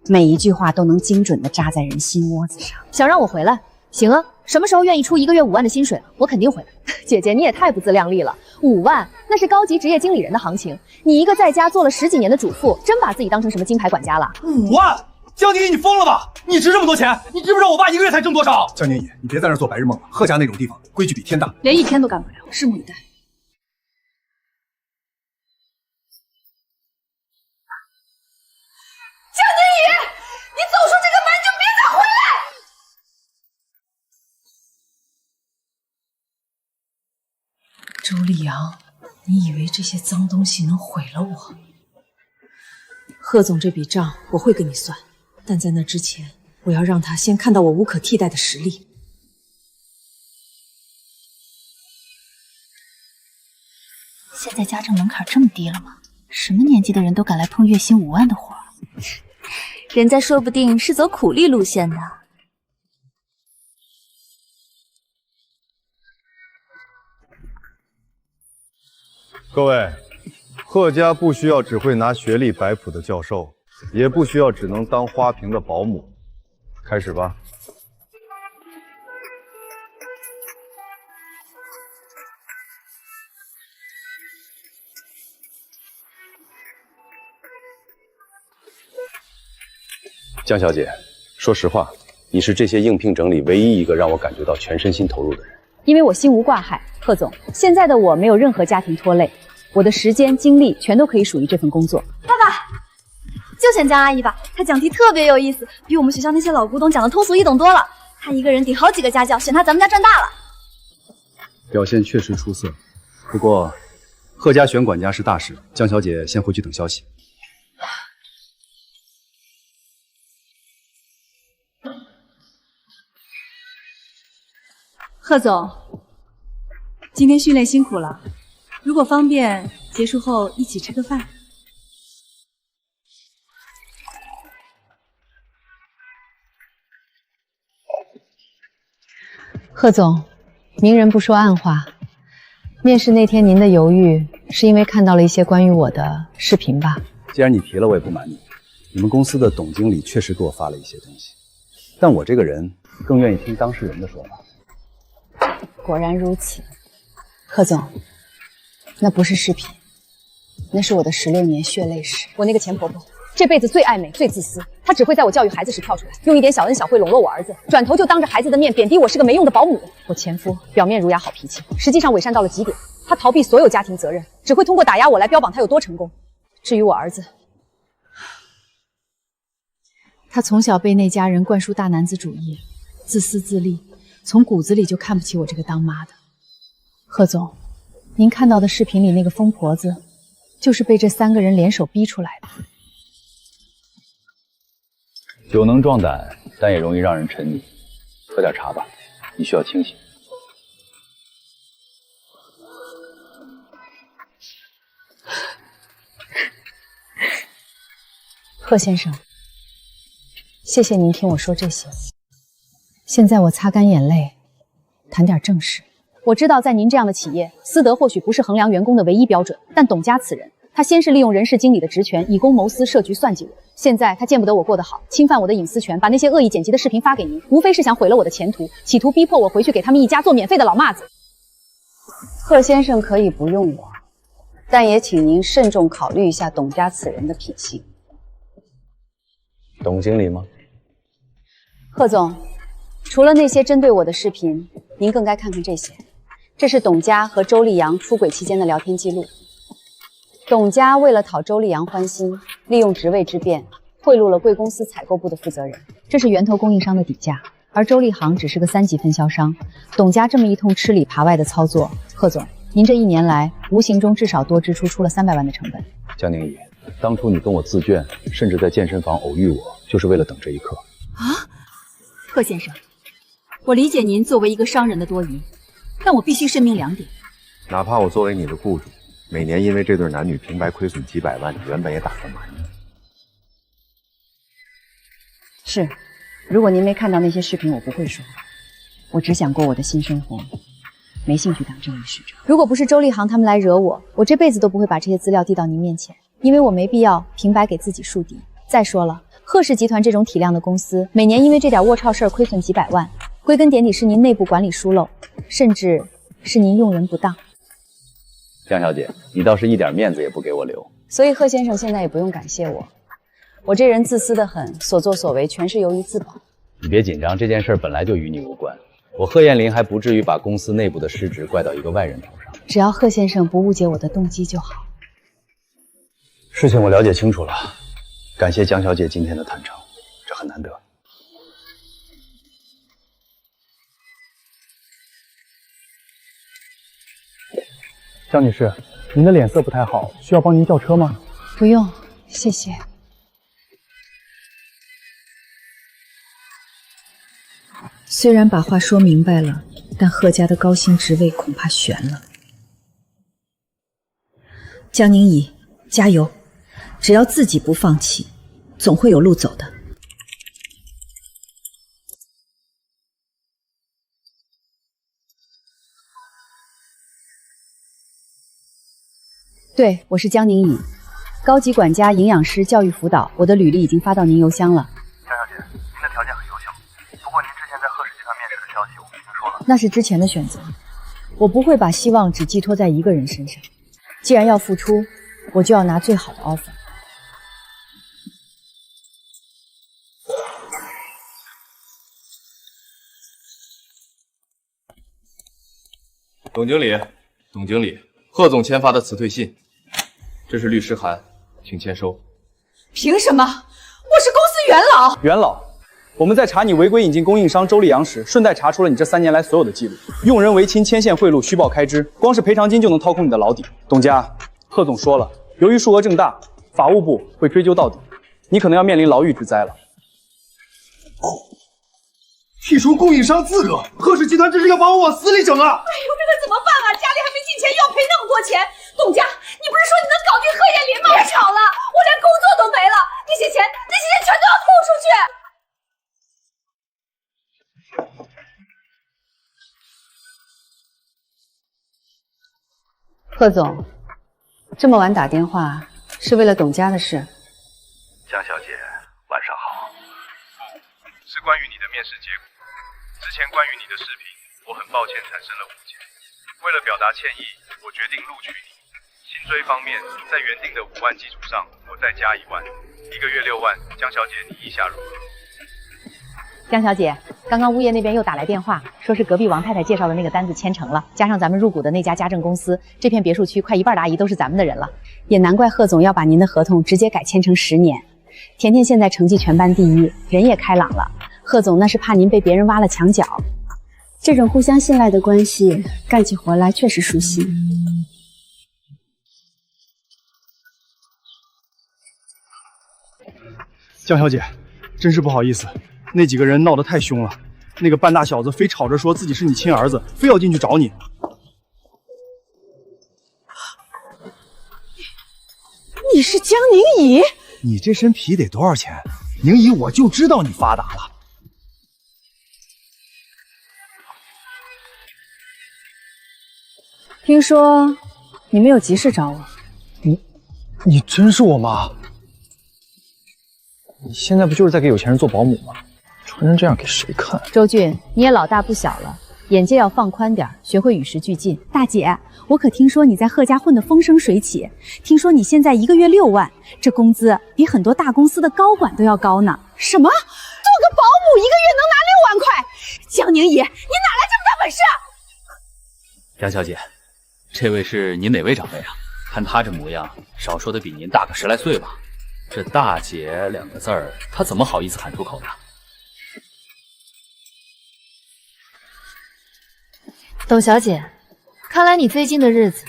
每一句话都能精准地扎在人心窝子上。想让我回来？行啊，什么时候愿意出1个月5万的薪水了，我肯定回来。姐姐，你也太不自量力了，5万那是高级职业经理人的行情，你一个在家做了10几年的主妇，真把自己当成什么金牌管家了？5万？江宁姨，你疯了吧？你值这么多钱？你知不知道我爸1个月才挣多少？江宁姨，你别在那做白日梦了。贺家那种地方，规矩比天大，连1天都干不了，拭目以待。江宁姨，你走出这个门就别再回来！周立阳，你以为这些脏东西能毁了我？贺总这笔账我会跟你算，但在那之前，我要让他先看到我无可替代的实力。现在家政门槛这么低了吗？什么年纪的人都敢来碰月薪5万的活？人家说不定是走苦力路线的。各位，贺家不需要只会拿学历摆谱的教授，也不需要只能当花瓶的保姆。开始吧。江小姐，说实话，你是这些应聘整里唯一一个让我感觉到全身心投入的人。因为我心无挂碍，贺总，现在的我没有任何家庭拖累，我的时间精力全都可以属于这份工作。爸爸，就选江阿姨吧，她讲题特别有意思，比我们学校那些老古董讲的通俗易懂多了。她一个人顶好几个家教，选她咱们家赚大了。表现确实出色，不过贺家选管家是大事，江小姐先回去等消息。贺总，今天训练辛苦了，如果方便，结束后一起吃个饭。贺总，明人不说暗话，面试那天您的犹豫，是因为看到了一些关于我的视频吧？既然你提了，我也不瞒你，你们公司的董经理确实给我发了一些东西，但我这个人更愿意听当事人的说法。果然如此，贺总，那不是视频，那是我的16年血泪史。我那个前婆婆这辈子最爱美、最自私，她只会在我教育孩子时跳出来，用一点小恩小惠笼络我儿子，转头就当着孩子的面贬低我是个没用的保姆。我前夫表面儒雅好脾气，实际上伪善到了极点，他逃避所有家庭责任，只会通过打压我来标榜他有多成功。至于我儿子，他从小被那家人灌输大男子主义，自私自利，从骨子里就看不起我这个当妈的。贺总，您看到的视频里那个疯婆子，就是被这3个人联手逼出来的。酒能壮胆，但也容易让人沉溺。喝点茶吧，你需要清醒。贺先生，谢谢您听我说这些。现在我擦干眼泪，谈点正事。我知道在您这样的企业，私德或许不是衡量员工的唯一标准，但董家此人，他先是利用人事经理的职权以公谋私，设局算计我。现在他见不得我过得好，侵犯我的隐私权，把那些恶意剪辑的视频发给您，无非是想毁了我的前途，企图逼迫我回去给他们一家做免费的老妈子。贺先生可以不用我，但也请您慎重考虑一下董家此人的品性。董经理吗？贺总，除了那些针对我的视频，您更该看看这些。这是董家和周丽阳出轨期间的聊天记录。董家为了讨周丽阳欢心，利用职位之便，贿赂了贵公司采购部的负责人，这是源头供应商的底价，而周丽行只是个3级分销商。董家这么一通吃里扒外的操作，贺总，您这1年来无形中至少多支出了300万的成本。江宁怡，当初你跟我自荐，甚至在健身房偶遇我，就是为了等这一刻。啊，贺先生，我理解您作为一个商人的多疑，但我必须声明2点。哪怕我作为你的雇主，每年因为这对男女平白亏损几百万，你原本也打算满意。是，如果您没看到那些视频，我不会说。我只想过我的新生活，没兴趣当正义使者。如果不是周立航他们来惹我，我这辈子都不会把这些资料递到您面前，因为我没必要平白给自己树敌。再说了，贺氏集团这种体量的公司，每年因为这点龌龊事儿亏损几百万，归根点底是您内部管理疏漏，甚至是您用人不当。江小姐，你倒是一点面子也不给我留。所以贺先生现在也不用感谢我，我这人自私得很，所作所为全是由于自保。你别紧张，这件事本来就与你无关。我贺艳玲还不至于把公司内部的失职怪到一个外人头上。只要贺先生不误解我的动机就好。事情我了解清楚了，感谢江小姐今天的坦诚，这很难得。江女士，您的脸色不太好，需要帮您叫车吗？不用，谢谢。虽然把话说明白了，但贺家的高薪职位恐怕悬了。江宁怡，加油！只要自己不放弃，总会有路走的。对，我是江宁怡，高级管家、营养师、教育辅导，我的履历已经发到您邮箱了。江小姐，您的条件很优秀，不过您之前在贺氏集团面试的消息我们听说了。那是之前的选择，我不会把希望只寄托在一个人身上。既然要付出，我就要拿最好的 offer。董经理，董经理，贺总签发的辞退信，这是律师函，请签收。凭什么？我是公司元老。元老，我们在查你违规引进供应商周立阳时，顺带查出了你这3年来所有的记录，用人唯亲、牵线贿赂、虚报开支，光是赔偿金就能掏空你的老底。董家，贺总说了，由于数额正大，法务部会追究到底，你可能要面临牢狱之灾了。剔除供应商资格，贺氏集团这是要把我往死里整啊！哎呦，这可怎么办啊？家里还没进钱，要赔那么多钱。董家，你不是说你能搞定贺艳林吗？别吵了，我连工作都没了，那些钱全都要吐出去。贺总，这么晚打电话是为了董家的事？江小姐，晚上好。是关于你的面试结果。之前关于你的视频，我很抱歉产生了误解。为了表达歉意，我决定录取你。薪追方面，在原定的5万基础上，我再加1万，1个月6万。江小姐，你意下如何？江小姐，刚刚物业那边又打来电话，说是隔壁王太太介绍的那个单子签成了，加上咱们入股的那家家政公司，这片别墅区快1半的阿姨都是咱们的人了。也难怪贺总要把您的合同直接改签成10年。甜甜现在成绩全班第1，人也开朗了。贺总那是怕您被别人挖了墙角。这种互相信赖的关系，干起活来确实舒心。江小姐，真是不好意思，那几个人闹得太凶了。那个半大小子非吵着说自己是你亲儿子，非要进去找你。你是江宁怡？你这身皮得多少钱？宁怡，我就知道你发达了。听说你们有急事找我。你真是我妈？你现在不就是在给有钱人做保姆吗？穿成这样给谁看？周俊，你也老大不小了，眼界要放宽点，学会与时俱进。大姐，我可听说你在贺家混得风生水起，听说你现在1个月6万，这工资比很多大公司的高管都要高呢。什么？做个保姆1个月能拿6万块？江宁怡，你哪来这么大本事？江小姐，这位是您哪位长辈啊？看他这模样，少说得比您大个10来岁吧。这大姐2个字儿，他怎么好意思喊出口呢？董小姐，看来你最近的日子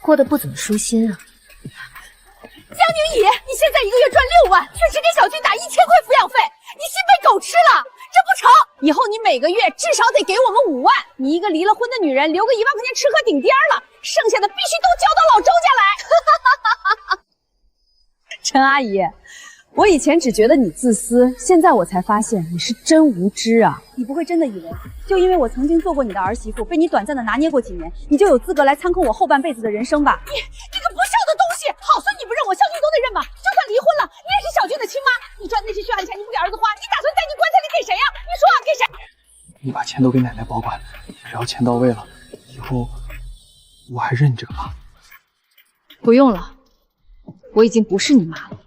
过得不怎么舒心啊。江宁怡，你现在1个月赚6万，却只给小俊打1000块抚养费，你心被狗吃了，这不成！以后你每个月至少得给我们5万，你一个离了婚的女人，留个1万块钱吃喝顶颠了，剩下的必须都交到老周家来。陈阿姨，我以前只觉得你自私，现在我才发现你是真无知啊！你不会真的以为，就因为我曾经做过你的儿媳妇，被你短暂的拿捏过几年，你就有资格来参控我后半辈子的人生吧？你个不孝的东西！好孙你不认我，小俊都得认吧？就算离婚了，你也是小俊的亲妈。你赚的那些血汗钱你不给儿子花，你打算带进棺材里给谁呀？你说给谁？你把钱都给奶奶保管，只要钱到位了，以后我还认这个吗？不用了，我已经不是你妈了。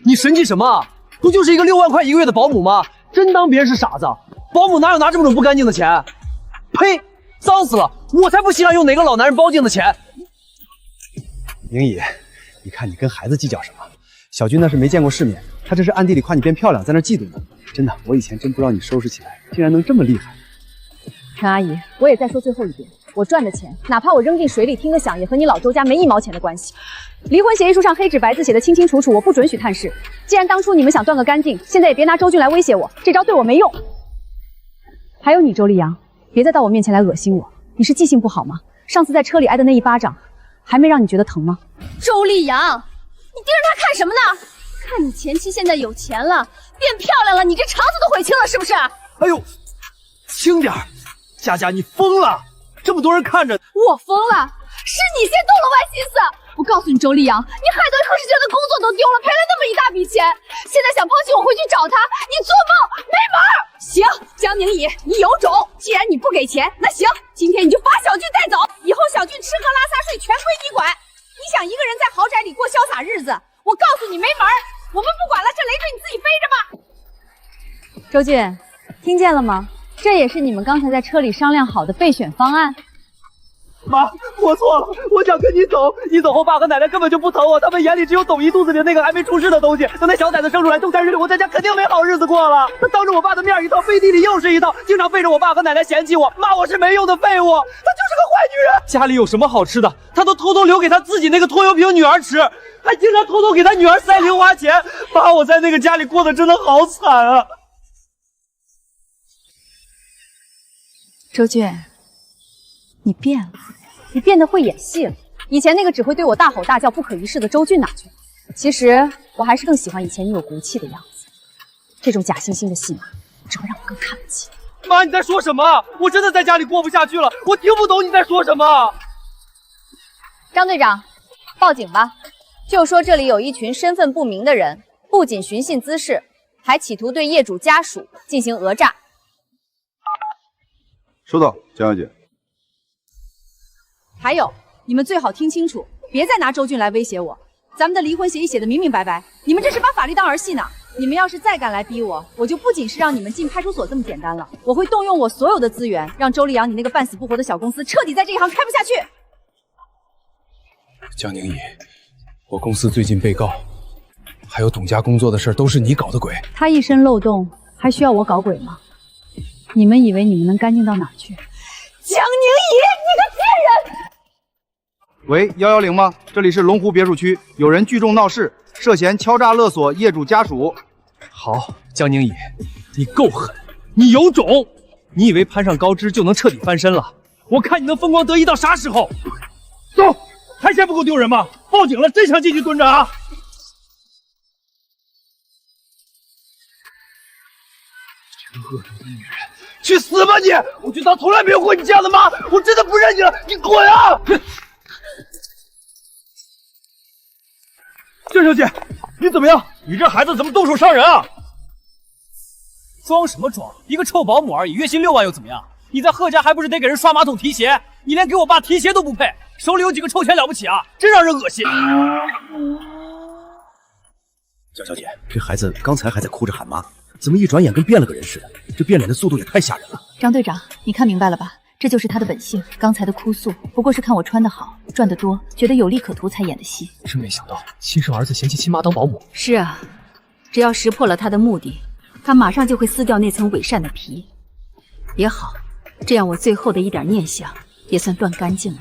你神气什么？不就是一个6万块1个月的保姆吗？真当别人是傻子？保姆哪有拿这么种不干净的钱？呸！脏死了！我才不稀罕用哪个老男人包进的钱。宁怡，你看你跟孩子计较什么？小军那是没见过世面，他这是暗地里夸你变漂亮，在那嫉妒呢。真的，我以前真不知道你收拾起来竟然能这么厉害。陈阿姨，我也再说最后一遍，我赚的钱，哪怕我扔进水里听个响，也和你老周家没1毛钱的关系。离婚协议书上黑纸白字写的清清楚楚，我不准许探视。既然当初你们想断个干净，现在也别拿周俊来威胁我，这招对我没用。还有你周丽阳，别再到我面前来恶心我，你是记性不好吗？上次在车里挨的那1巴掌，还没让你觉得疼吗？周丽阳，你盯着他看什么呢？看你前妻现在有钱了，变漂亮了，你这肠子都悔青了是不是？哎呦，轻点儿，佳佳，你疯了！这么多人看着，我疯了，是你先动了歪心思。我告诉你，周丽阳，你害得贺世杰的工作都丢了，赔了那么一大笔钱，现在想抛弃我回去找他，你做梦没门儿！行，江宁怡，你有种！既然你不给钱，那行，今天你就把小俊带走，以后小俊吃喝拉撒睡全归你管。你想一个人在豪宅里过潇洒日子，我告诉你没门儿！我们不管了，这累赘你自己背着吧。周俊，听见了吗？这也是你们刚才在车里商量好的备选方案。妈，我错了，我想跟你走。你走后，爸和奶奶根本就不疼我，他们眼里只有董姨肚子里那个还没出世的东西。等那小崽子生出来，冬天日里我在家肯定没好日子过了。他当着我爸的面一套，背地里又是一套，经常背着我爸和奶奶嫌弃我，骂我是没用的废物。她就是个坏女人。家里有什么好吃的，她都偷偷留给她自己那个拖油瓶女儿吃，还经常偷偷给她女儿塞零花钱。妈，我在那个家里过得真的好惨啊。周俊，你变了，你变得会演戏了。以前那个只会对我大吼大叫、不可一世的周俊哪去了？其实我还是更喜欢以前你有骨气的样子。这种假惺惺的戏码，只会让我更看不起你。妈，你在说什么？我真的在家里过不下去了，我听不懂你在说什么。张队长，报警吧！就说这里有一群身份不明的人，不仅寻衅滋事，还企图对业主家属进行讹诈。收到，江小姐。还有，你们最好听清楚，别再拿周俊来威胁我。咱们的离婚协议写的明明白白，你们这是把法律当儿戏呢。你们要是再敢来逼我，我就不仅是让你们进派出所这么简单了，我会动用我所有的资源，让周立阳你那个半死不活的小公司彻底在这一行开不下去。江宁怡，我公司最近被告，还有董家工作的事都是你搞的鬼。他一身漏洞，还需要我搞鬼吗？你们以为你们能干净到哪儿去？江宁怡，你个贱人！喂，110吗？这里是龙湖别墅区，有人聚众闹事，涉嫌敲诈勒索业主家属。好，江宁怡，你够狠，你有种！你以为攀上高枝就能彻底翻身了？我看你能风光得意到啥时候？走，还嫌不够丢人吗？报警了，真想进去蹲着啊！这个恶毒的女人！去死吧你！我就当从来没有过你这样的妈！我真的不认你了，你滚啊！郑小姐，你怎么样？你这孩子怎么动手伤人啊？装什么装？一个臭保姆而已，月薪6万又怎么样？你在贺家还不是得给人刷马桶提鞋？你连给我爸提鞋都不配，手里有几个臭钱了不起啊？真让人恶心！江小姐，这孩子刚才还在哭着喊妈，怎么一转眼跟变了个人似的？这变脸的速度也太吓人了。张队长，你看明白了吧？这就是他的本性。刚才的哭诉不过是看我穿得好，赚得多，觉得有利可图才演的戏。真没想到，亲生儿子嫌弃亲妈当保姆。是啊，只要识破了他的目的，他马上就会撕掉那层伪善的皮。也好，这样我最后的一点念想也算断干净了。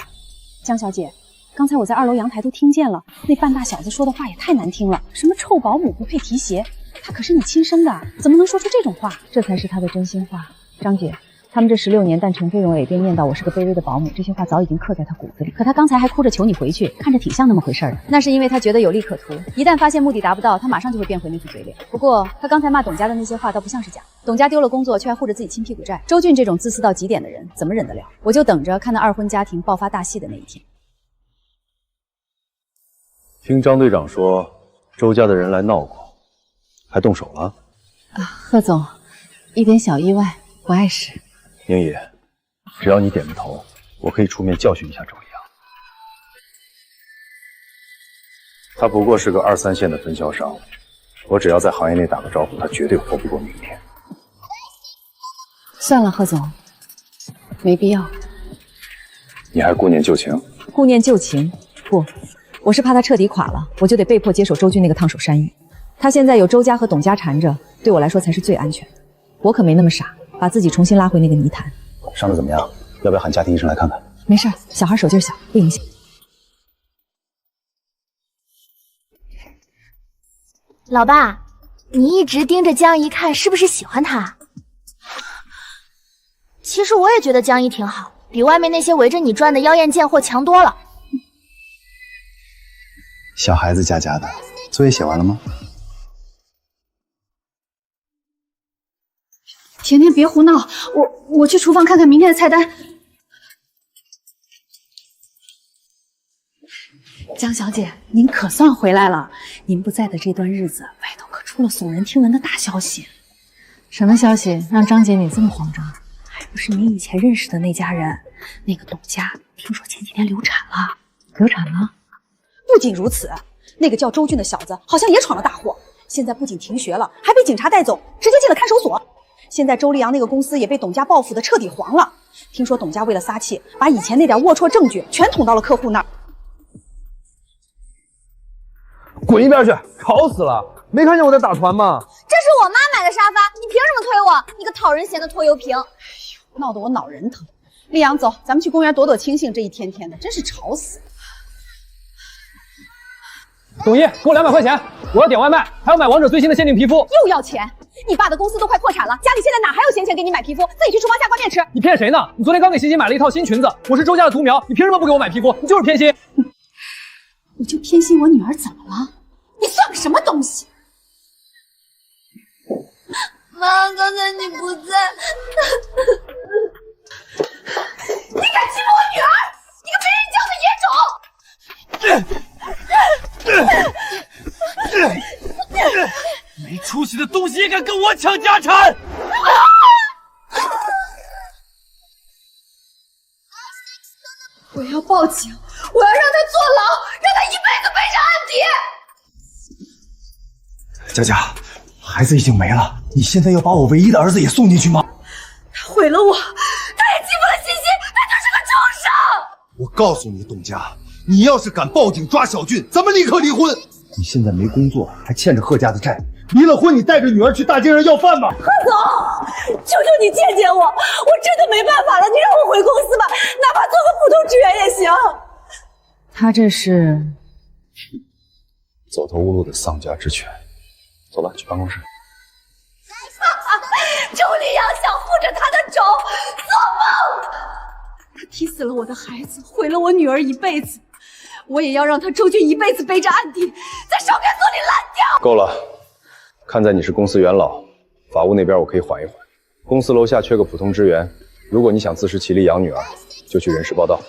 江小姐，刚才我在2楼阳台都听见了，那半大小子说的话也太难听了，什么臭保姆不配提鞋，他可是你亲生的，怎么能说出这种话？这才是他的真心话。张姐，他们这16年，但陈飞荣也便念叨我是个卑微的保姆，这些话早已经刻在他骨子里。可他刚才还哭着求你回去，看着挺像那么回事的。那是因为他觉得有利可图，一旦发现目的达不到，他马上就会变回那副嘴脸。不过他刚才骂董家的那些话倒不像是假。董家丢了工作，却还护着自己亲屁股债。周俊这种自私到极点的人，怎么忍得了？我就等着看那二婚家庭爆发大戏的那一天。听张队长说，周家的人来闹过，还动手了。贺总，一点小意外，不碍事。宁怡，只要你点个头，我可以出面教训一下周立阳。他不过是个2、3线的分销商，我只要在行业内打个招呼，他绝对活不过明天。算了，贺总，没必要。你还顾念旧情？顾念旧情？不，我是怕他彻底垮了，我就得被迫接手周俊那个烫手山芋。他现在有周家和董家缠着，对我来说才是最安全的。我可没那么傻，把自己重新拉回那个泥潭。伤得怎么样？要不要喊家庭医生来看看？没事，小孩手劲小，不影响。老爸，你一直盯着江怡看，是不是喜欢她？其实我也觉得江怡挺好，比外面那些围着你转的妖艳贱货强多了。小孩子家家的，作业写完了吗？甜甜别胡闹，我去厨房看看明天的菜单。江小姐，您可算回来了。您不在的这段日子，外头可出了耸人听闻的大消息。什么消息让张姐你这么慌张？还不是你以前认识的那家人，那个董家，听说前几天流产了。流产了？不仅如此，那个叫周俊的小子好像也闯了大祸，现在不仅停学了，还被警察带走，直接进了看守所。现在周立阳那个公司也被董家报复的彻底黄了。听说董家为了撒气，把以前那点龌龊证据全捅到了客户那儿。滚一边去！吵死了！没看见我在打团吗？这是我妈买的沙发，你凭什么推我？你个讨人嫌的拖油瓶！闹得我脑仁疼。立阳，走，咱们去公园躲躲清醒。这一天天的，真是吵死。董一，给我200块钱，我要点外卖，还要买王者最新的限定皮肤。又要钱？你爸的公司都快破产了，家里现在哪还有闲钱给你买皮肤？自己去厨房下挂面吃。你骗谁呢？你昨天刚给欣欣买了一套新裙子，我是周家的独苗，你凭什么不给我买皮肤？你就是偏心。你就偏心我女儿怎么了？你算个什么东西？妈，刚才你不在。你敢欺负我女儿？你个没人教的野种！我抢家产！我要报警！我要让他坐牢，让他一辈子背着案底！佳佳，孩子已经没了，你现在要把我唯一的儿子也送进去吗？他毁了我，他也欺负了欣欣，他就是个畜生！我告诉你，董佳，你要是敢报警抓小俊，咱们立刻离婚。你现在没工作，还欠着贺家的债，离了婚，你带着女儿去大街上要饭吧。贺总，求求你见见我，我真的没办法了，你让我回公司吧，哪怕做个普通职员也行。他这是走投无路的丧家之犬。走吧，去办公室。周丽阳想护着他的种，做梦！他踢死了我的孩子，毁了我女儿一辈子，我也要让他周俊一辈子背着案底，在烧干所里烂掉。够了，看在你是公司元老，法务那边我可以缓一缓。公司楼下缺个普通职员，如果你想自食其力养女儿，就去人事报道。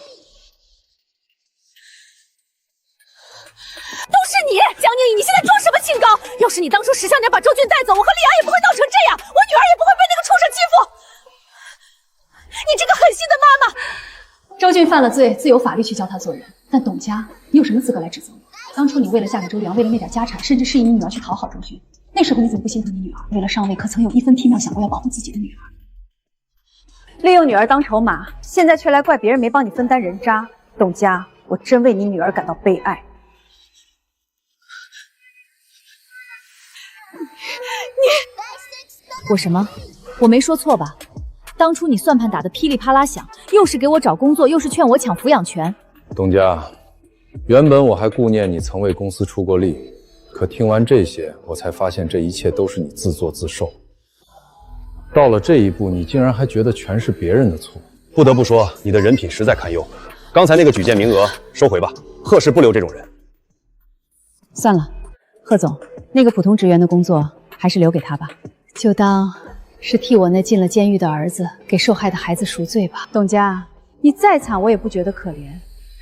都是你，江宁宇，你现在装什么清高？要是你当初识相点把周俊带走，我和丽阳也不会闹成这样，我女儿也不会被那个畜生欺负。你这个狠心的妈妈！周俊犯了罪，自有法律去教他做人。但董家，你有什么资格来指责我？当初你为了嫁给周良，为了那点家产，甚至示意你女儿去讨好周俊，那时候你怎么不心疼你女儿？为了上位，可曾有一分屁妙想过要保护自己的女儿？利用女儿当筹码，现在却来怪别人没帮你分担人渣。董家，我真为你女儿感到悲哀。我什么？我没说错吧？当初你算盘打得噼里啪啦响，又是给我找工作，又是劝我抢抚养权。董佳，原本我还顾念你曾为公司出过力，可听完这些，我才发现这一切都是你自作自受。到了这一步，你竟然还觉得全是别人的错。不得不说，你的人品实在堪忧。刚才那个举荐名额收回吧，贺氏不留这种人。算了，贺总，那个普通职员的工作还是留给他吧，就当是替我那进了监狱的儿子给受害的孩子赎罪吧。董佳，你再惨我也不觉得可怜，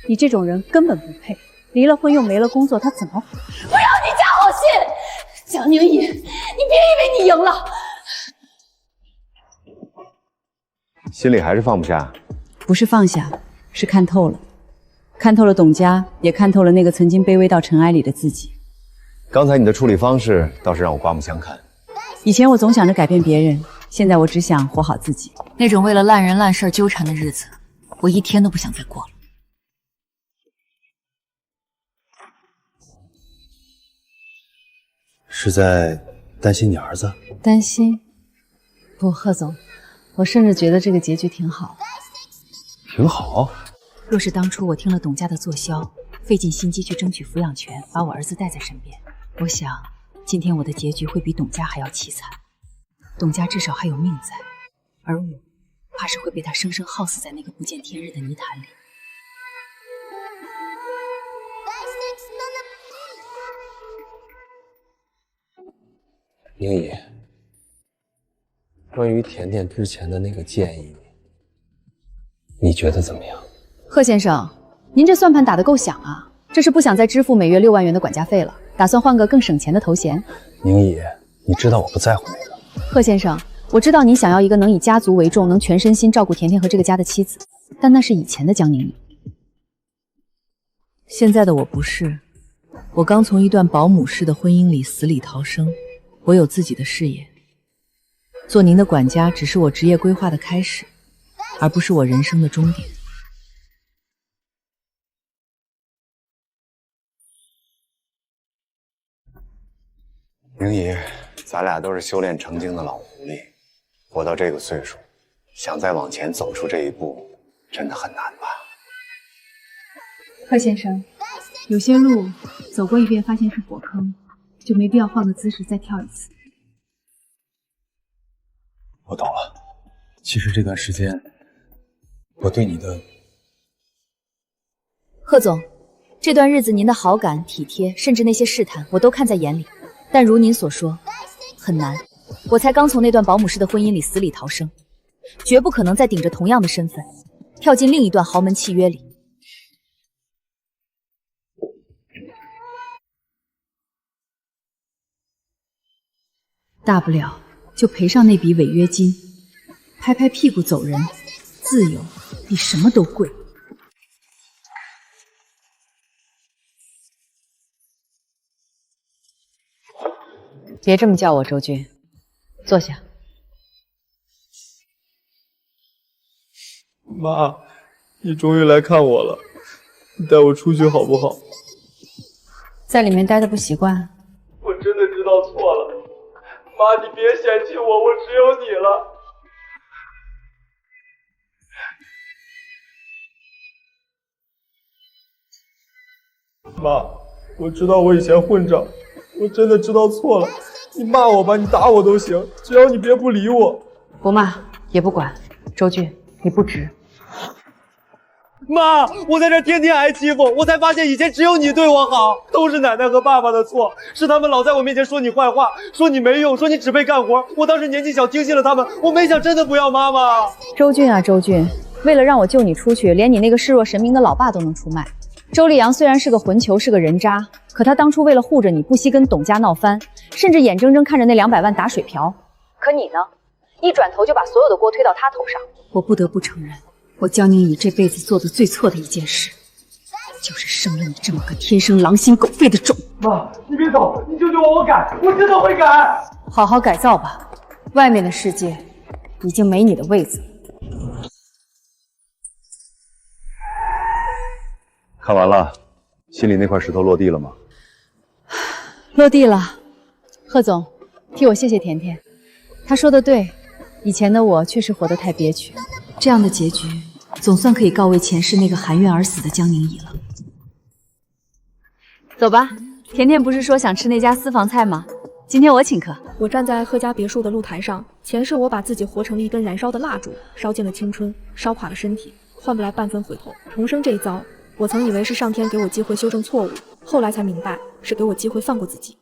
你这种人根本不配。离了婚又没了工作，他怎么活？我要你家好信！江宁宇，你别以为你赢了。心里还是放不下。不是放下，是看透了，看透了董家，也看透了那个曾经卑微到尘埃里的自己。刚才你的处理方式倒是让我刮目相看。以前我总想着改变别人，现在我只想活好自己。那种为了烂人烂事纠缠的日子，我一天都不想再过了。是在担心你儿子？担心？不，贺总，我甚至觉得这个结局挺好。挺好。若是当初我听了董家的作销，费尽心机去争取抚养权，把我儿子带在身边，我想今天我的结局会比董家还要凄惨。董家至少还有命在，而我怕是会被他生生耗死在那个不见天日的泥潭里。宁姨，关于甜甜之前的那个建议，你觉得怎么样？贺先生，您这算盘打得够响啊！这是不想再支付每月6万元的管家费了，打算换个更省钱的头衔。宁姨，你知道我不在乎那个。贺先生，我知道您想要一个能以家族为重、能全身心照顾甜甜和这个家的妻子，但那是以前的江宁宇。现在的我不是，我刚从一段保姆式的婚姻里死里逃生，我有自己的事业。做您的管家只是我职业规划的开始，而不是我人生的终点。宁姨，咱俩都是修炼成精的老狐狸，活到这个岁数，想再往前走出这一步，真的很难吧？贺先生，有些路走过一遍发现是火坑，就没必要换个姿势再跳一次。我懂了。其实这段时间，我对你的……贺总，这段日子您的好感、体贴，甚至那些试探，我都看在眼里。但如您所说，很难。我才刚从那段保姆式的婚姻里死里逃生，绝不可能再顶着同样的身份，跳进另一段豪门契约里。大不了就赔上那笔违约金，拍拍屁股走人。自由比什么都贵。别这么叫我，周俊，坐下。妈，你终于来看我了，你带我出去好不好？在里面待的不习惯。我真的知道错了，妈，你别嫌弃我，我只有你了。妈，我知道我以前混账，我真的知道错了。你骂我吧，你打我都行，只要你别不理我。不骂也不管，周俊，你不值。妈，我在这天天挨欺负，我才发现以前只有你对我好，都是奶奶和爸爸的错，是他们老在我面前说你坏话，说你没用，说你只会干活。我当时年纪小，听信了他们，我没想真的不要妈妈。周俊啊，周俊，为了让我救你出去，连你那个视若神明的老爸都能出卖。周立阳虽然是个混球，是个人渣，可他当初为了护着你，不惜跟董家闹翻，甚至眼睁睁看着那200万打水漂。可你呢，一转头就把所有的锅推到他头上。我不得不承认，我江宁乙这辈子做的最错的一件事，就是生了你这么个天生狼心狗肺的种。妈，你别走，你救救我，我改，我真的会改。好好改造吧，外面的世界已经没你的位子了。看完了，心里那块石头落地了吗？落地了。贺总，替我谢谢甜甜，他说的对，以前的我确实活得太憋屈。这样的结局，总算可以告慰前世那个含冤而死的江宁乙了。走吧，甜甜不是说想吃那家私房菜吗？今天我请客。我站在贺家别墅的露台上，前世我把自己活成了一根燃烧的蜡烛，烧尽了青春，烧垮了身体，换不来半分回头。重生这一遭，我曾以为是上天给我机会修正错误，后来才明白是给我机会放过自己。